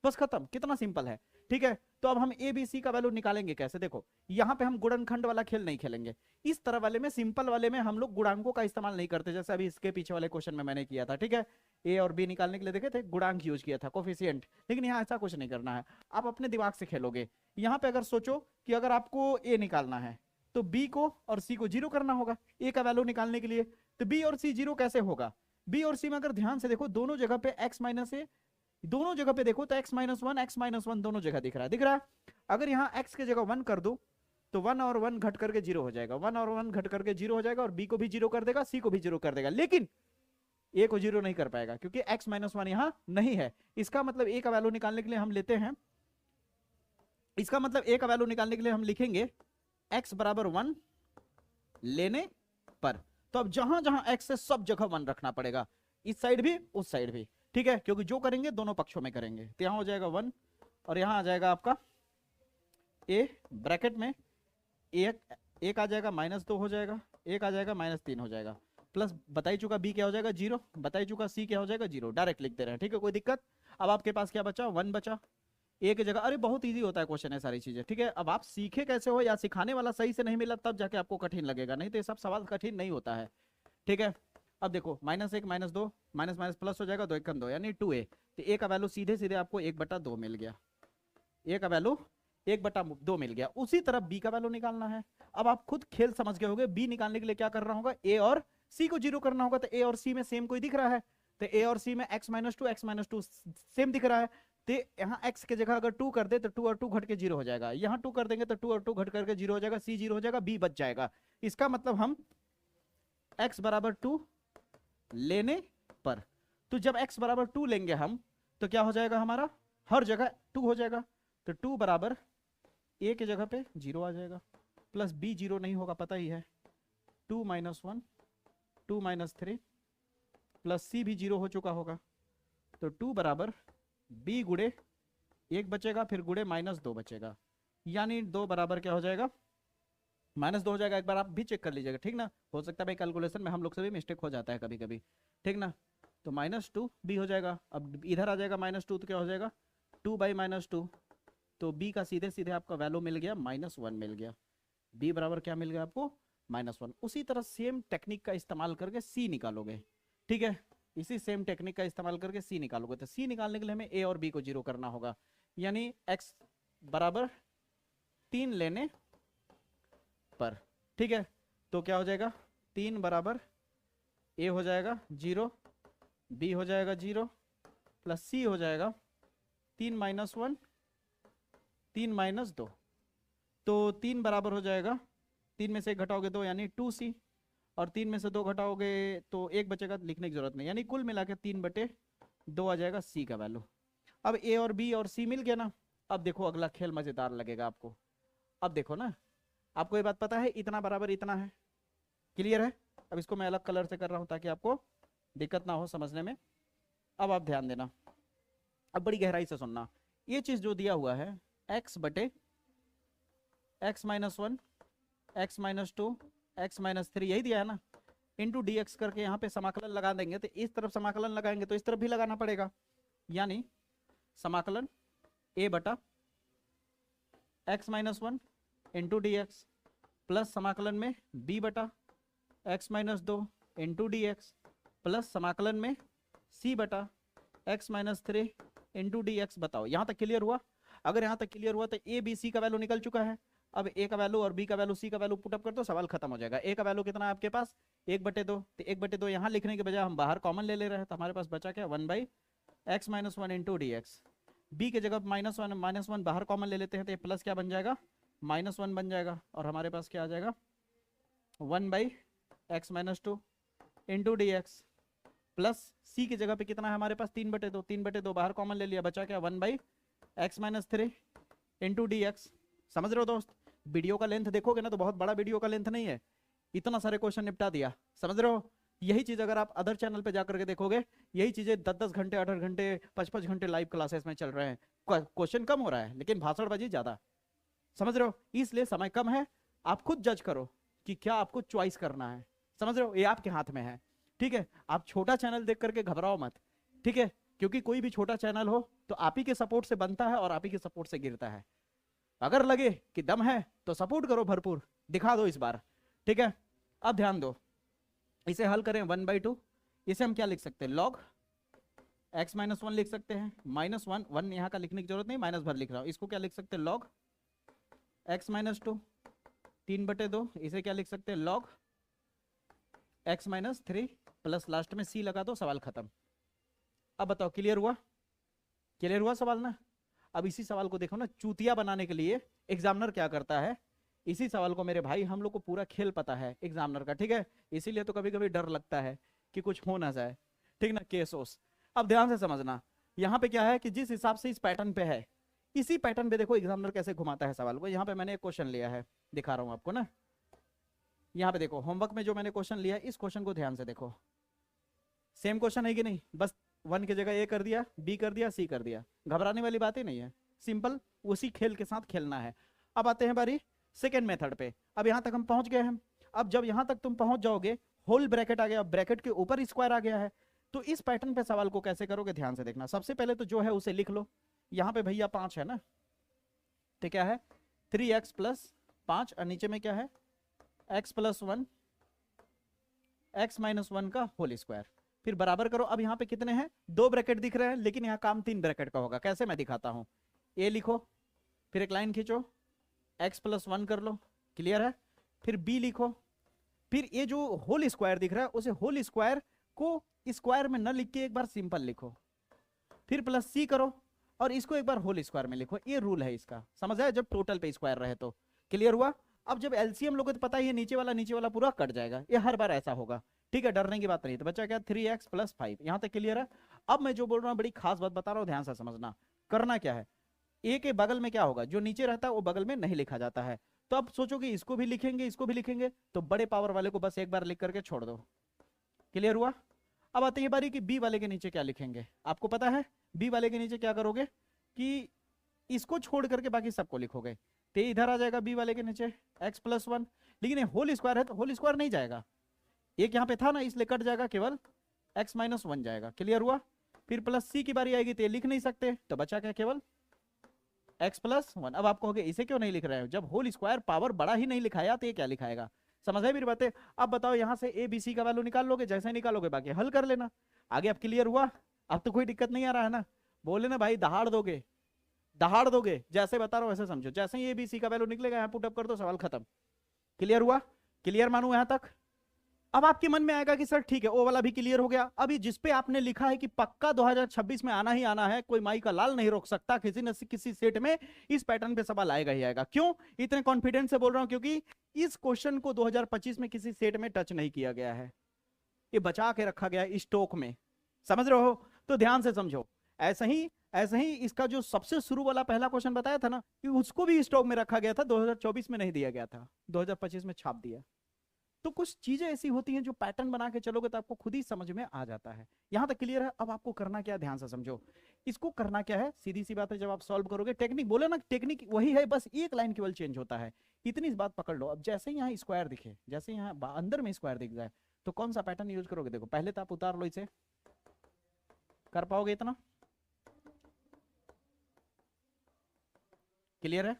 बस खत्म। कितना सिंपल है, ठीक है। तो अब हम ए बी सी का वैल्यू निकालेंगे कैसे? देखो यहां पे हम गुणनखंड वाला खेल नहीं खेलेंगे। इस तरह वाले में, सिंपल वाले में हम लोग गुणांकों का इस्तेमाल नहीं करते, जैसे अभी इसके पीछे वाले क्वेश्चन में मैंने किया था, ठीक है। ए और बी निकालने के लिए देखे थे, गुणांक यूज किया था, कोफिशिएंट। लेकिन यहाँ ऐसा कुछ नहीं करना है, आप अपने दिमाग से खेलोगे। यहाँ पे अगर सोचो कि अगर आपको ए निकालना है तो बी को और सी को जीरो करना होगा ए का वैल्यू निकालने के लिए। तो बी और सी जीरो कैसे होगा? बी और सी में अगर ध्यान से देखो, दोनों जगह पे x माइनस ए, दोनों जगह पे देखो तो x माइनस वन दोनों जगह दिख रहा है, दिख रहा है। अगर यहाँ x की जगह 1 कर दो तो 1 और 1 घट करके 0 हो जाएगा, 1 और 1 घट करके 0 हो जाएगा, और b को भी 0 कर देगा, c को भी 0 कर देगा, लेकिन a को 0 नहीं कर पाएगा क्योंकि x माइनस 1 यहाँ नहीं है। इसका मतलब a का वैल्यू निकालने के लिए हम लेते हैं, इसका मतलब a का वैल्यू निकालने के लिए हम लिखेंगे x बराबर 1 लेने पर। तो अब जहां जहां x है सब जगह 1 रखना पड़ेगा, इस साइड भी उस साइड भी, ठीक है, क्योंकि जो करेंगे दोनों पक्षों में करेंगे। तो यहां हो जाएगा 1 और यहां आ जाएगा आपका a, ब्रैकेट में एक आ जाएगा, -2 हो जाएगा, एक आ जाएगा, -3 हो जाएगा, प्लस बता ही चुका b क्या हो जाएगा 0, बता ही चुका c क्या हो जाएगा 0, डायरेक्ट लिख दे रहे हैं, ठीक है, कोई दिक्कत। अब आपके पास क्या बचा? 1 बचा, ए की जगह। अरे बहुत इजी होता है क्वेश्चन है, सारी चीजें, ठीक है। अब आप सीखे कैसे हो, या सिखाने वाला सही से नहीं मिला तब जाके आपको कठिन लगेगा, नहीं तो ये सब सवाल कठिन नहीं होता है, ठीक है। अब देखो -1 -2 माइनस माइनस प्लस हो जाएगा, 2 1 2 यानी 2a। तो a का वैल्यू सीधे सीधे आपको 1/2 मिल गया, a का वैल्यू 1/2 मिल गया। उसी तरह b का वैल्यू निकालना है। अब आप खुद खेल समझ गए होंगे, b निकालने के लिए क्या करना होगा? a और c को 0 करना होगा। तो a और c में सेम कोई दिख रहा है, तो a और c में x माइनस 2 सेम दिख रहा है। तो यहाँ x की जगह अगर 2 कर दे तो 2 और 2 घट के 0 हो जाएगा, यहाँ 2 कर देंगे तो 2 और 2 घट करके 0 हो जाएगा, c 0 हो जाएगा, b बच जाएगा। इसका मतलब हम x बराबर 2 लेने पर, तो जब x बराबर 2 लेंगे हम तो क्या हो जाएगा? हमारा हर जगह 2 हो जाएगा। तो 2 बराबर a की जगह पे 0 आ जाएगा, प्लस b 0 नहीं होगा, पता ही है, 2 - 1 2 - 3 प्लस c भी 0 हो चुका होगा। तो 2 बराबर b गुड़े 1 बचेगा, फिर गुड़े -2 बचेगा, यानी 2 बराबर क्या हो जाएगा? -2 हो जाएगा। एक बार आप भी चेक कर लीजिएगा, ठीक ना, हो सकता है भाई कैलकुलेशन में हम लोग से भी मिस्टेक हो जाता है कभी कभी, ठीक ना। तो -2 b हो जाएगा। अब इधर आ जाएगा -2 तो क्या हो जाएगा? 2/-2। तो b का सीधे सीधे आपका वैल्यू मिल गया -1 मिल गया, b बराबर क्या मिल गया आपको? -1। उसी तरह सेम टेक्निक का इस्तेमाल करके c निकालोगे, ठीक है, इसी सेम टेक्निक का इस्तेमाल करके c निकालोगे। तो c निकालने के लिए हमें a और b को 0 करना होगा, यानी x बराबर 3 लेने पर, ठीक है। तो क्या हो जाएगा? 3 बराबर a हो जाएगा 0, b हो जाएगा 0, प्लस c हो जाएगा 3 - 1 3 - 2। तो 3 बराबर हो जाएगा, 3 में से 1 घटाओगे 2 यानी 2c, और 3 में से 2 घटाओगे तो 1 बचेगा, लिखने की जरूरत नहीं, यानी कुल मिला के 3/2 आ जाएगा c का वैल्यू। अब a और b और c मिल गया ना। अब देखो अगला खेल मजेदार लगेगा आपको। अब देखो ना, आपको ये बात पता है इतना बराबर इतना है, क्लियर है। अब इसको मैं अलग कलर से कर रहा हूं ताकि आपको दिक्कत ना हो समझने में। अब आप ध्यान देना, अब बड़ी गहराई से सुनना। ये चीज जो दिया हुआ है x बटे x minus 1 x minus 2 x minus 3 यही दिया है ना, इंटू डी एक्स करके यहाँ पे समाकलन लगा देंगे। तो इस तरफ समाकलन लगाएंगे तो इस तरफ भी लगाना पड़ेगा, यानी समाकलन a बटा x minus 1 into d x plus समाकलन में b बटा x minus 2 into d x plus समाकलन में c बटा x minus 3 into d x. बताओ यहाँ तक क्लियर हुआ? अगर यहाँ तक क्लियर हुआ तो a b c का वैल्यू निकल चुका है। अब a का वैल्यू और b का वैल्यू c का वैल्यू पुटअप कर दो, सवाल खत्म हो जाएगा। a का वैल्यू कितना है आपके पास? 1/2। तो 1/2 यहाँ लिखने के बजाय हम बाहर कॉमन ले रहे हैं, तो हमारे पास बचा क्या? 1/x minus 1 into d x. B की जगह -1 बाहर कॉमन ले लेते हैं तो ये प्लस क्या बन जाएगा? -1 बन जाएगा, और हमारे पास क्या आ जाएगा? 1/x minus 2 into d x plus c की जगह पे कितना है हमारे पास? 3/2। 3/2 बाहर कॉमन ले लिया, बचा क्या? 1/x minus 3 into d x. समझ रहे हो दोस्त? वीडियो का लेंथ देखोगे ना तो बहुत बड़ा वीडियो का लेंथ नहीं है, इतना सारे क्वेश्चन निपटा दिया। समझ रहे हो? यही चीज अगर आप अदर चैनल पे जाकर के देखोगे, यही चीजें 10-10 घंटे 8-8 घंटे 5-5 घंटे लाइव क्लासेस में चल रहे हैं। क्वेश्चन कम हो रहा है लेकिन भाषणबाजी ज्यादा। समझ रहे हो? इसलिए समय कम है, आप खुद जज करो कि क्या आपको चॉइस करना है। समझ रहे हो? ये आपके हाथ में है। ठीक है, आप छोटा चैनल देख करके घबराओ मत। ठीक है, क्योंकि कोई भी छोटा चैनल हो तो आप ही के सपोर्ट से बनता है और आप ही के सपोर्ट से गिरता है। अगर लगे कि दम है तो सपोर्ट करो भरपूर, दिखा दो इस बार। ठीक है, अब ध्यान दो, इसे हल करें 1/2। इसे हम क्या लिख सकते हैं? लॉग x माइनस 1 लिख सकते हैं। -1, 1 यहाँ का लिखने की जरूरत नहीं, माइनस भर लिख रहा हूँ। इसको क्या लिख सकते हैं? Log x minus 2, 3/2। इसे क्या लिख सकते हैं? Log x minus 3 plus last में c लगा दो, सवाल खत्म। अब बताओ, क्लियर हुआ? क्लियर हुआ सवाल ना? अब इसी सवाल को देखो ना, चूतिया बनाने के लिए एग्जामिनर क्या करता है। इसी सवाल को मेरे भाई, हम लोग को पूरा खेल पता है एग्जामिनर का। ठीक है, इसीलिए तो कभी कभी डर लगता है कि कुछ हो ना जाए। ठीक ना, केस ओस। अब ध्यान से समझना, यहाँ पे क्या है कि जिस हिसाब से इस पैटर्न पे है, इसी पैटर्न पे देखो एग्जामिनर कैसे घुमाता है सवाल को। यहाँ पे मैंने एक क्वेश्चन लिया है, दिखा रहा हूँ आपको ना। यहाँ पे देखो, होमवर्क में जो मैंने क्वेश्चन लिया है, इस क्वेश्चन को ध्यान से देखो। सेम क्वेश्चन है कि नहीं? बस 1 की जगह ए कर दिया, बी कर दिया, सी कर दिया। घबराने वाली बात ही नहीं है, सिंपल उसी खेल के साथ खेलना है। अब आते हैं बारी सेकेंड मेथड पे। अब यहां तक हम पहुंच गए हैं। अब जब यहां तक तुम पहुंच जाओगे, होल ब्रैकेट आ गया, ब्रैकेट के ऊपर स्क्वायर आ गया है, तो इस पैटर्न पे सवाल को कैसे करोगे ध्यान से देखना। सबसे पहले तो जो है उसे लिख लो। यहाँ पे भैया 5 है ना, तो क्या है? 3x प्लस 5, और नीचे में क्या है? x प्लस 1, x माइनस 1 का होल स्क्वायर। फिर बराबर करो। अब यहाँ पे कितने हैं? 2 ब्रैकेट दिख रहे हैं, लेकिन यहाँ काम 3 ब्रैकेट का होगा। कैसे? मैं दिखाता हूँ। a लिखो, फिर एक लाइन खींचो, x प्लस 1 कर लो, क्लियर है? फिर b लिखो, फिर ये जो होल स्क्वायर दिख रहा है उसे होल स्क्वायर को स्क्वायर में न लिख के एक बार सिंपल लिखो, फिर प्लस c करो और इसको एक बार होल स्क्वायर में लिखो। ये रूल है इसका, समझ आया? जब टोटल पे स्क्वायर रहे तो। क्लियर हुआ? अब जब एलसीएम लोगे तो पता ही है, नीचे वाला पूरा कट जाएगा। ये हर बार ऐसा होगा। ठीक है, डरने की बात नहीं। तो बच्चा क्या? 3x plus 5। यहां तक क्लियर है? अब मैं जो बोल रहा हूँ बड़ी खास बात बता रहा हूँ, ध्यान से समझना। करना क्या है, ए के बगल में क्या होगा? जो नीचे रहता है वो बगल में नहीं लिखा जाता है। तो अब सोचो कि इसको भी लिखेंगे, इसको भी लिखेंगे, तो बड़े पावर वाले को बस एक बार लिख करके छोड़ दो। क्लियर हुआ? अब आते हैं बारी कि बी वाले के नीचे क्या लिखेंगे। आपको पता है बी वाले के नीचे क्या करोगे कि इसको छोड़ करके बाकी सबको लिखोगे। तो इधर आ जाएगा बी वाले के नीचे x प्लस 1, लेकिन ये होल स्क्वायर है तो होल स्क्वायर नहीं जाएगा, एक यहाँ पे था ना, इसलिए कट जाएगा, केवल x माइनस 1 जाएगा। क्लियर हुआ? फिर प्लस c की बारी आएगी तो ये लिख नहीं सकते, तो बचा क्या? केवल x प्लस 1। अब आप कहोगे इसे क्यों नहीं लिख रहे हो? जब होल स्क्वायर पावर बड़ा ही नहीं लिखाया तो ये क्या लिखाएगा? समझ है मेरी बातें? अब बताओ, यहाँ से ए बी सी का वैल्यू निकाल लोगे, जैसे निकालोगे बाकी हल कर लेना। आगे अब क्लियर हुआ? अब तो कोई दिक्कत नहीं आ रहा है ना? बोले ना भाई, दहाड़ दोगे, दहाड़ दोगे, जैसे बता रहा हूं वैसे समझो। जैसे ही ए बी सी का वैल्यू निकलेगा, यहाँ पुट अप कर दो, सवाल खत्म। क्लियर हुआ? क्लियर मानू यहां तक? अब आपके मन में आएगा कि सर ठीक है, ओ वाला भी क्लियर हो गया। अभी जिसपे आपने लिखा है कि पक्का 2026 में आना ही आना है, कोई माई का लाल नहीं रोक सकता, किसी न किसी सेट में इस पैटर्न पे सवाल आएगा ही आएगा। क्यों इतने कॉन्फिडेंस से बोल रहा हूं? क्योंकि इस क्वेश्चन को 2025 में किसी सेट में टच नहीं किया गया है, ये बचा के रखा गया है स्टॉक में। समझ रहे हो? तो ध्यान से समझो। ऐसे ही इसका जो सबसे शुरू वाला पहला क्वेश्चन बताया था ना, कि उसको भी स्टॉक में रखा गया था, 2024 में नहीं दिया गया था, 2025 में छाप दिया। तो कुछ चीजें ऐसी होती हैं जो पैटर्न बना के चलोगे तो आपको खुद ही समझ में आ जाता है। यहां तक क्लियर है? अब आपको करना क्या है, ध्यान से समझो। इसको करना क्या है, सीधी सी बात है, जब आप सॉल्व करोगे, टेक्निक बोले ना, टेक्निक वही है, बस एक लाइन केवल चेंज होता है। इतनी बात पकड़ लो। अब जैसे यहाँ स्क्वायर दिखे, जैसे यहाँ अंदर में स्क्वायर दिख जाए, तो कौन सा पैटर्न यूज करोगे? देखो, पहले तो आप उतार लो इसे, कर पाओगे इतना? क्लियर है?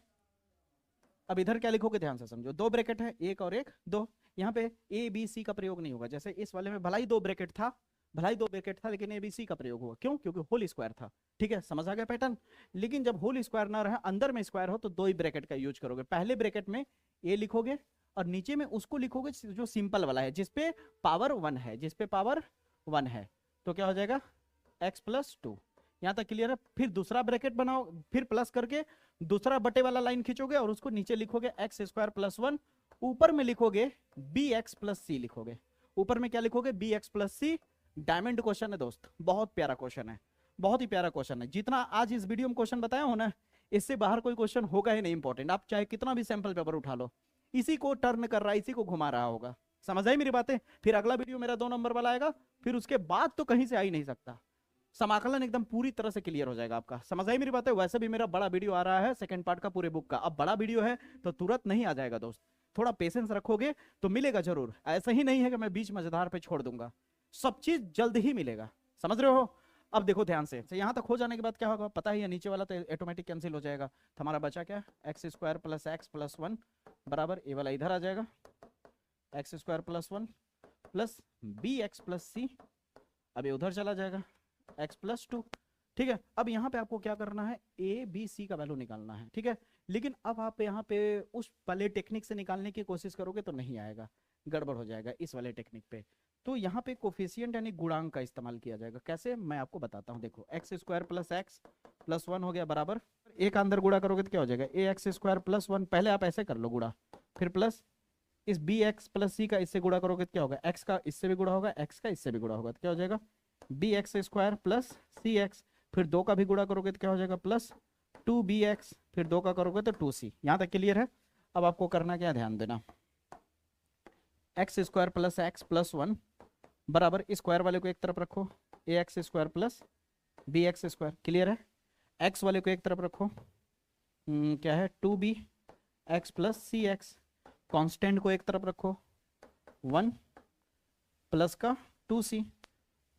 अब इधर क्या लिखोगे, ध्यान से समझो। 2 ब्रैकेट है, एक और एक 2। यहाँ पे ए बी सी का प्रयोग नहीं होगा। जैसे इस वाले में भलाई 2 ब्रैकेट था, लेकिन ए बी सी का प्रयोग हुआ। क्यों? क्योंकि होल स्क्वायर था। ठीक है, समझ आ गया पैटर्न? लेकिन जब होल स्क्वायर ना रहे, अंदर में स्क्वायर हो, तो 2 ही ब्रैकेट का यूज करोगे। पहले ब्रैकेट में ए लिखोगे और नीचे में उसको लिखोगे जो सिंपल वाला है, जिसपे पावर 1 है, जिसपे पावर 1 है। तो क्या हो जाएगा? x plus 2। यहां तक क्लियर है? फिर दूसरा ब्रैकेट बनाओ, फिर प्लस करके दूसरा बटे वाला लाइन खींचोगे और उसको नीचे लिखोगे x स्क्वायर प्लस 1, ऊपर में लिखोगे bx प्लस सी लिखोगे। ऊपर में क्या लिखोगे? bx प्लस सी। डायमंड क्वेश्चन है दोस्त, बहुत प्यारा क्वेश्चन है, बहुत ही प्यारा क्वेश्चन है। जितना आज इस वीडियो में क्वेश्चन बताया हो ना, इससे बाहर कोई क्वेश्चन होगा ही नहीं इंपॉर्टेंट। आप चाहे कितना भी सैंपल पेपर उठा लो, इसी को टर्न कर रहा है, इसी को घुमा रहा होगा। समझ आई मेरी बातें? फिर अगला वीडियो मेरा 2 नंबर वाला आएगा, फिर उसके बाद तो कहीं से आ ही नहीं सकता। समाकलन एकदम पूरी तरह से क्लियर हो जाएगा आपका। समझ आई मेरी बात है? वैसे भी मेरा बड़ा वीडियो आ रहा है सेकंड पार्ट का पूरे बुक का। अब बड़ा वीडियो है तो तुरंत नहीं आ जाएगा दोस्त, थोड़ा पेशेंस रखोगे तो मिलेगा जरूर। ऐसा ही नहीं है कि मैं बीच मजेदार पे छोड़ दूंगा, सब चीज जल्द ही मिलेगा। समझ रहे हो? अब देखो ध्यान से, यहां तक हो जाने के बाद क्या होगा पता ही है, नीचे वाला तो ऑटोमेटिक कैंसिल हो जाएगा। तो हमारा बचा क्या, x square plus x plus 1 बराबर ये वाला इधर आ जाएगा, x square plus 1 plus b x plus c, अब ये उधर चला जाएगा, एक्स प्लस 2। ठीक है, अब यहाँ पे आपको क्या करना है, ए बी सी का वैल्यू निकालना है। ठीक है, लेकिन अब आप यहाँ पे उस वाले टेक्निक से निकालने की कोशिश करोगे तो नहीं आएगा, गड़बड़ हो जाएगा इस वाले टेक्निक पे। तो यहाँ पे कोफिशिएंट यानी गुणांक का इस्तेमाल किया जाएगा। कैसे, मैं आपको बताता हूँ। देखो x square plus x plus 1 हो गया बराबर, एक अंदर गुणा करोगे तो क्या हो जाएगा, ए एक्स स्क्वायर प्लस 1, पहले आप ऐसे कर लो गुणा, फिर प्लस इस बी एक्स प्लस सी का इससे गुणा करोगे तो क्या होगा, एक्स का इससे भी गुणा होगा, एक्स का इससे भी गुणा होगा, तो क्या हो जाएगा B x square plus c x, फिर 2 का भी गुणा करोगे तो क्या हो जाएगा प्लस 2bx, फिर 2 का करोगे तो 2c। यहाँ तक क्लियर है? अब आपको करना क्या, ध्यान देना, x square plus x plus 1 बराबर स्क्वायर वाले को एक तरफ रखो, a x square plus b x square. Clear है? एक्स वाले को एक तरफ रखो, क्या है 2b x plus c x, constant को एक तरफ रखो 1 प्लस का 2c।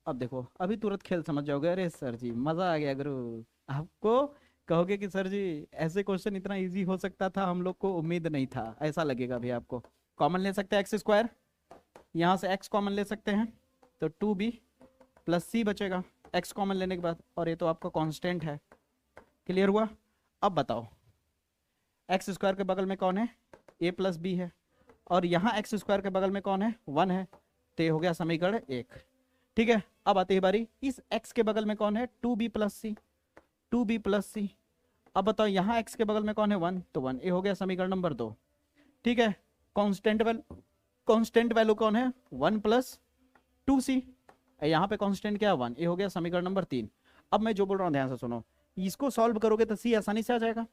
अब देखो अभी तुरंत खेल समझ जाओगे, अरे सर जी मजा आ गया गुरु। आपको कहोगे कि सर जी ऐसे क्वेश्चन इतना इजी हो सकता था, हम लोग को उम्मीद नहीं था, ऐसा लगेगा भी आपको। कॉमन ले सकते हैं एक्स स्क्वायर, यहाँ से एक्स कॉमन ले सकते हैं तो 2b प्लस सी बचेगा एक्स कॉमन लेने के बाद, और ये तो आपका कांस्टेंट है। क्लियर हुआ? अब बताओ एक्स स्क्वायर के बगल में कौन है, a प्लस बी है, और यहाँ एक्स स्क्वायर के बगल में कौन है 1 है, तो ये हो गया समीकरण 1। ठीक है, अब आती है बारी इस x के बगल में कौन है 2b प्लस सी, 2b प्लस सी। अब बताओ यहाँ x के बगल में कौन है 1, तो 1, ये हो गया समीकरण नंबर 2। ठीक है, कांस्टेंट वैल्यू कौन है 1 प्लस 2c, यहाँ पे कांस्टेंट क्या है 1, ये हो गया समीकरण नंबर 3। अब मैं जो बोल रहा हूँ ध्यान से सुनो, इसको सॉल्व करोगे तो c आसानी से आ जाएगा,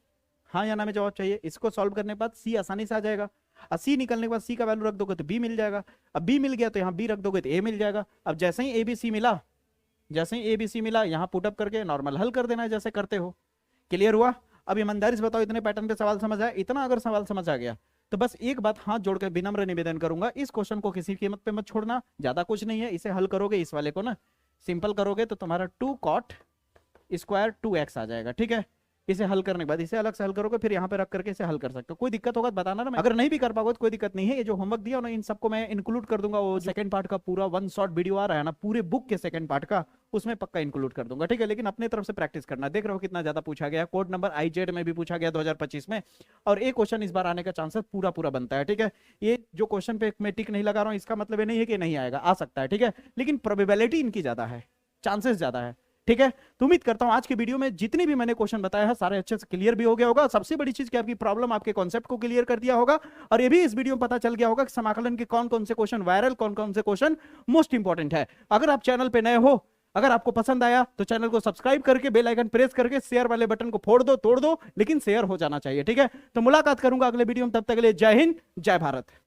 हाँ या ना में जवाब चाहिए। इसको सॉल्व करने के बाद c आसानी से आ जाएगा, और c निकलने के बाद c का वैल्यू रख दोगे तो b मिल जाएगा, अब b मिल गया तो यहाँ b रख दोगे तो a मिल जाएगा। अब जैसे ही ABC मिला, जैसे ही ABC मिला यहाँ पुटअप करके नॉर्मल हल कर देना है जैसे करते हो। क्लियर हुआ? अब ईमानदारी से बताओ इतने पैटर्न पे सवाल समझ आया? इतना अगर सवाल समझ आ गया तो बस एक बात हाथ जोड़कर विनम्र निवेदन करूंगा, इस क्वेश्चन को किसी कीमत पे मत छोड़ना, ज्यादा कुछ नहीं है। इसे हल करोगे, इस वाले को ना सिंपल करोगे तो तुम्हारा 2 cot स्क्वायर 2x आ जाएगा। ठीक है, इसे हल करने के बाद इसे अलग से हल करोगे, फिर यहाँ पे रख करके इसे हल कर सकते हो। कोई दिक्कत होगा तो बताना ना, अगर नहीं भी कर पाओगे तो कोई दिक्कत नहीं है। ये जो होमवर्क दिया ना इन सबको मैं इंक्लूड कर दूंगा, वो सेकंड पार्ट का पूरा 1 शॉर्ट वीडियो आ रहा है ना पूरे बुक के सेकंड पार्ट का, उसमें पक्का इंक्लूड कर दूंगा। ठीक है, लेकिन अपने तरफ से प्रैक्टिस करना। देख रहे हो कितना ज्यादा पूछा गया, कोड नंबर IZ में भी पूछा गया 2025 में, और एक क्वेश्चन इस बार आने का चांसेस पूरा पूरा बनता है। ठीक है, ये जो क्वेश्चन पे मैं टिक नहीं लगा रहा हूँ इसका मतलब ये नहीं है कि नहीं आएगा, आ सकता है। ठीक है, लेकिन प्रोबेबिलिटी इनकी ज्यादा है, चांसेस ज्यादा है। ठीक है, तो उम्मीद करता हूं आज की वीडियो में जितनी भी मैंने क्वेश्चन बताया है सारे अच्छे से क्लियर भी हो गया होगा। सबसे बड़ी चीज कि आपकी प्रॉब्लम आपके कॉन्सेप्ट को क्लियर कर दिया होगा, और ये भी इस वीडियो में पता चल गया होगा कि समाकलन के कौन कौन से क्वेश्चन वायरल, कौन कौन से क्वेश्चन मोस्ट इंपॉर्टेंट है। अगर आप चैनल पे नए हो, अगर आपको पसंद आया तो चैनल को सब्सक्राइब करके बेल आइकन प्रेस करके शेयर वाले बटन को फोड़ दो, तोड़ दो, लेकिन शेयर हो जाना चाहिए। ठीक है, तो मुलाकात करूंगा अगले वीडियो में, तब तक के लिए जय हिंद, जय भारत।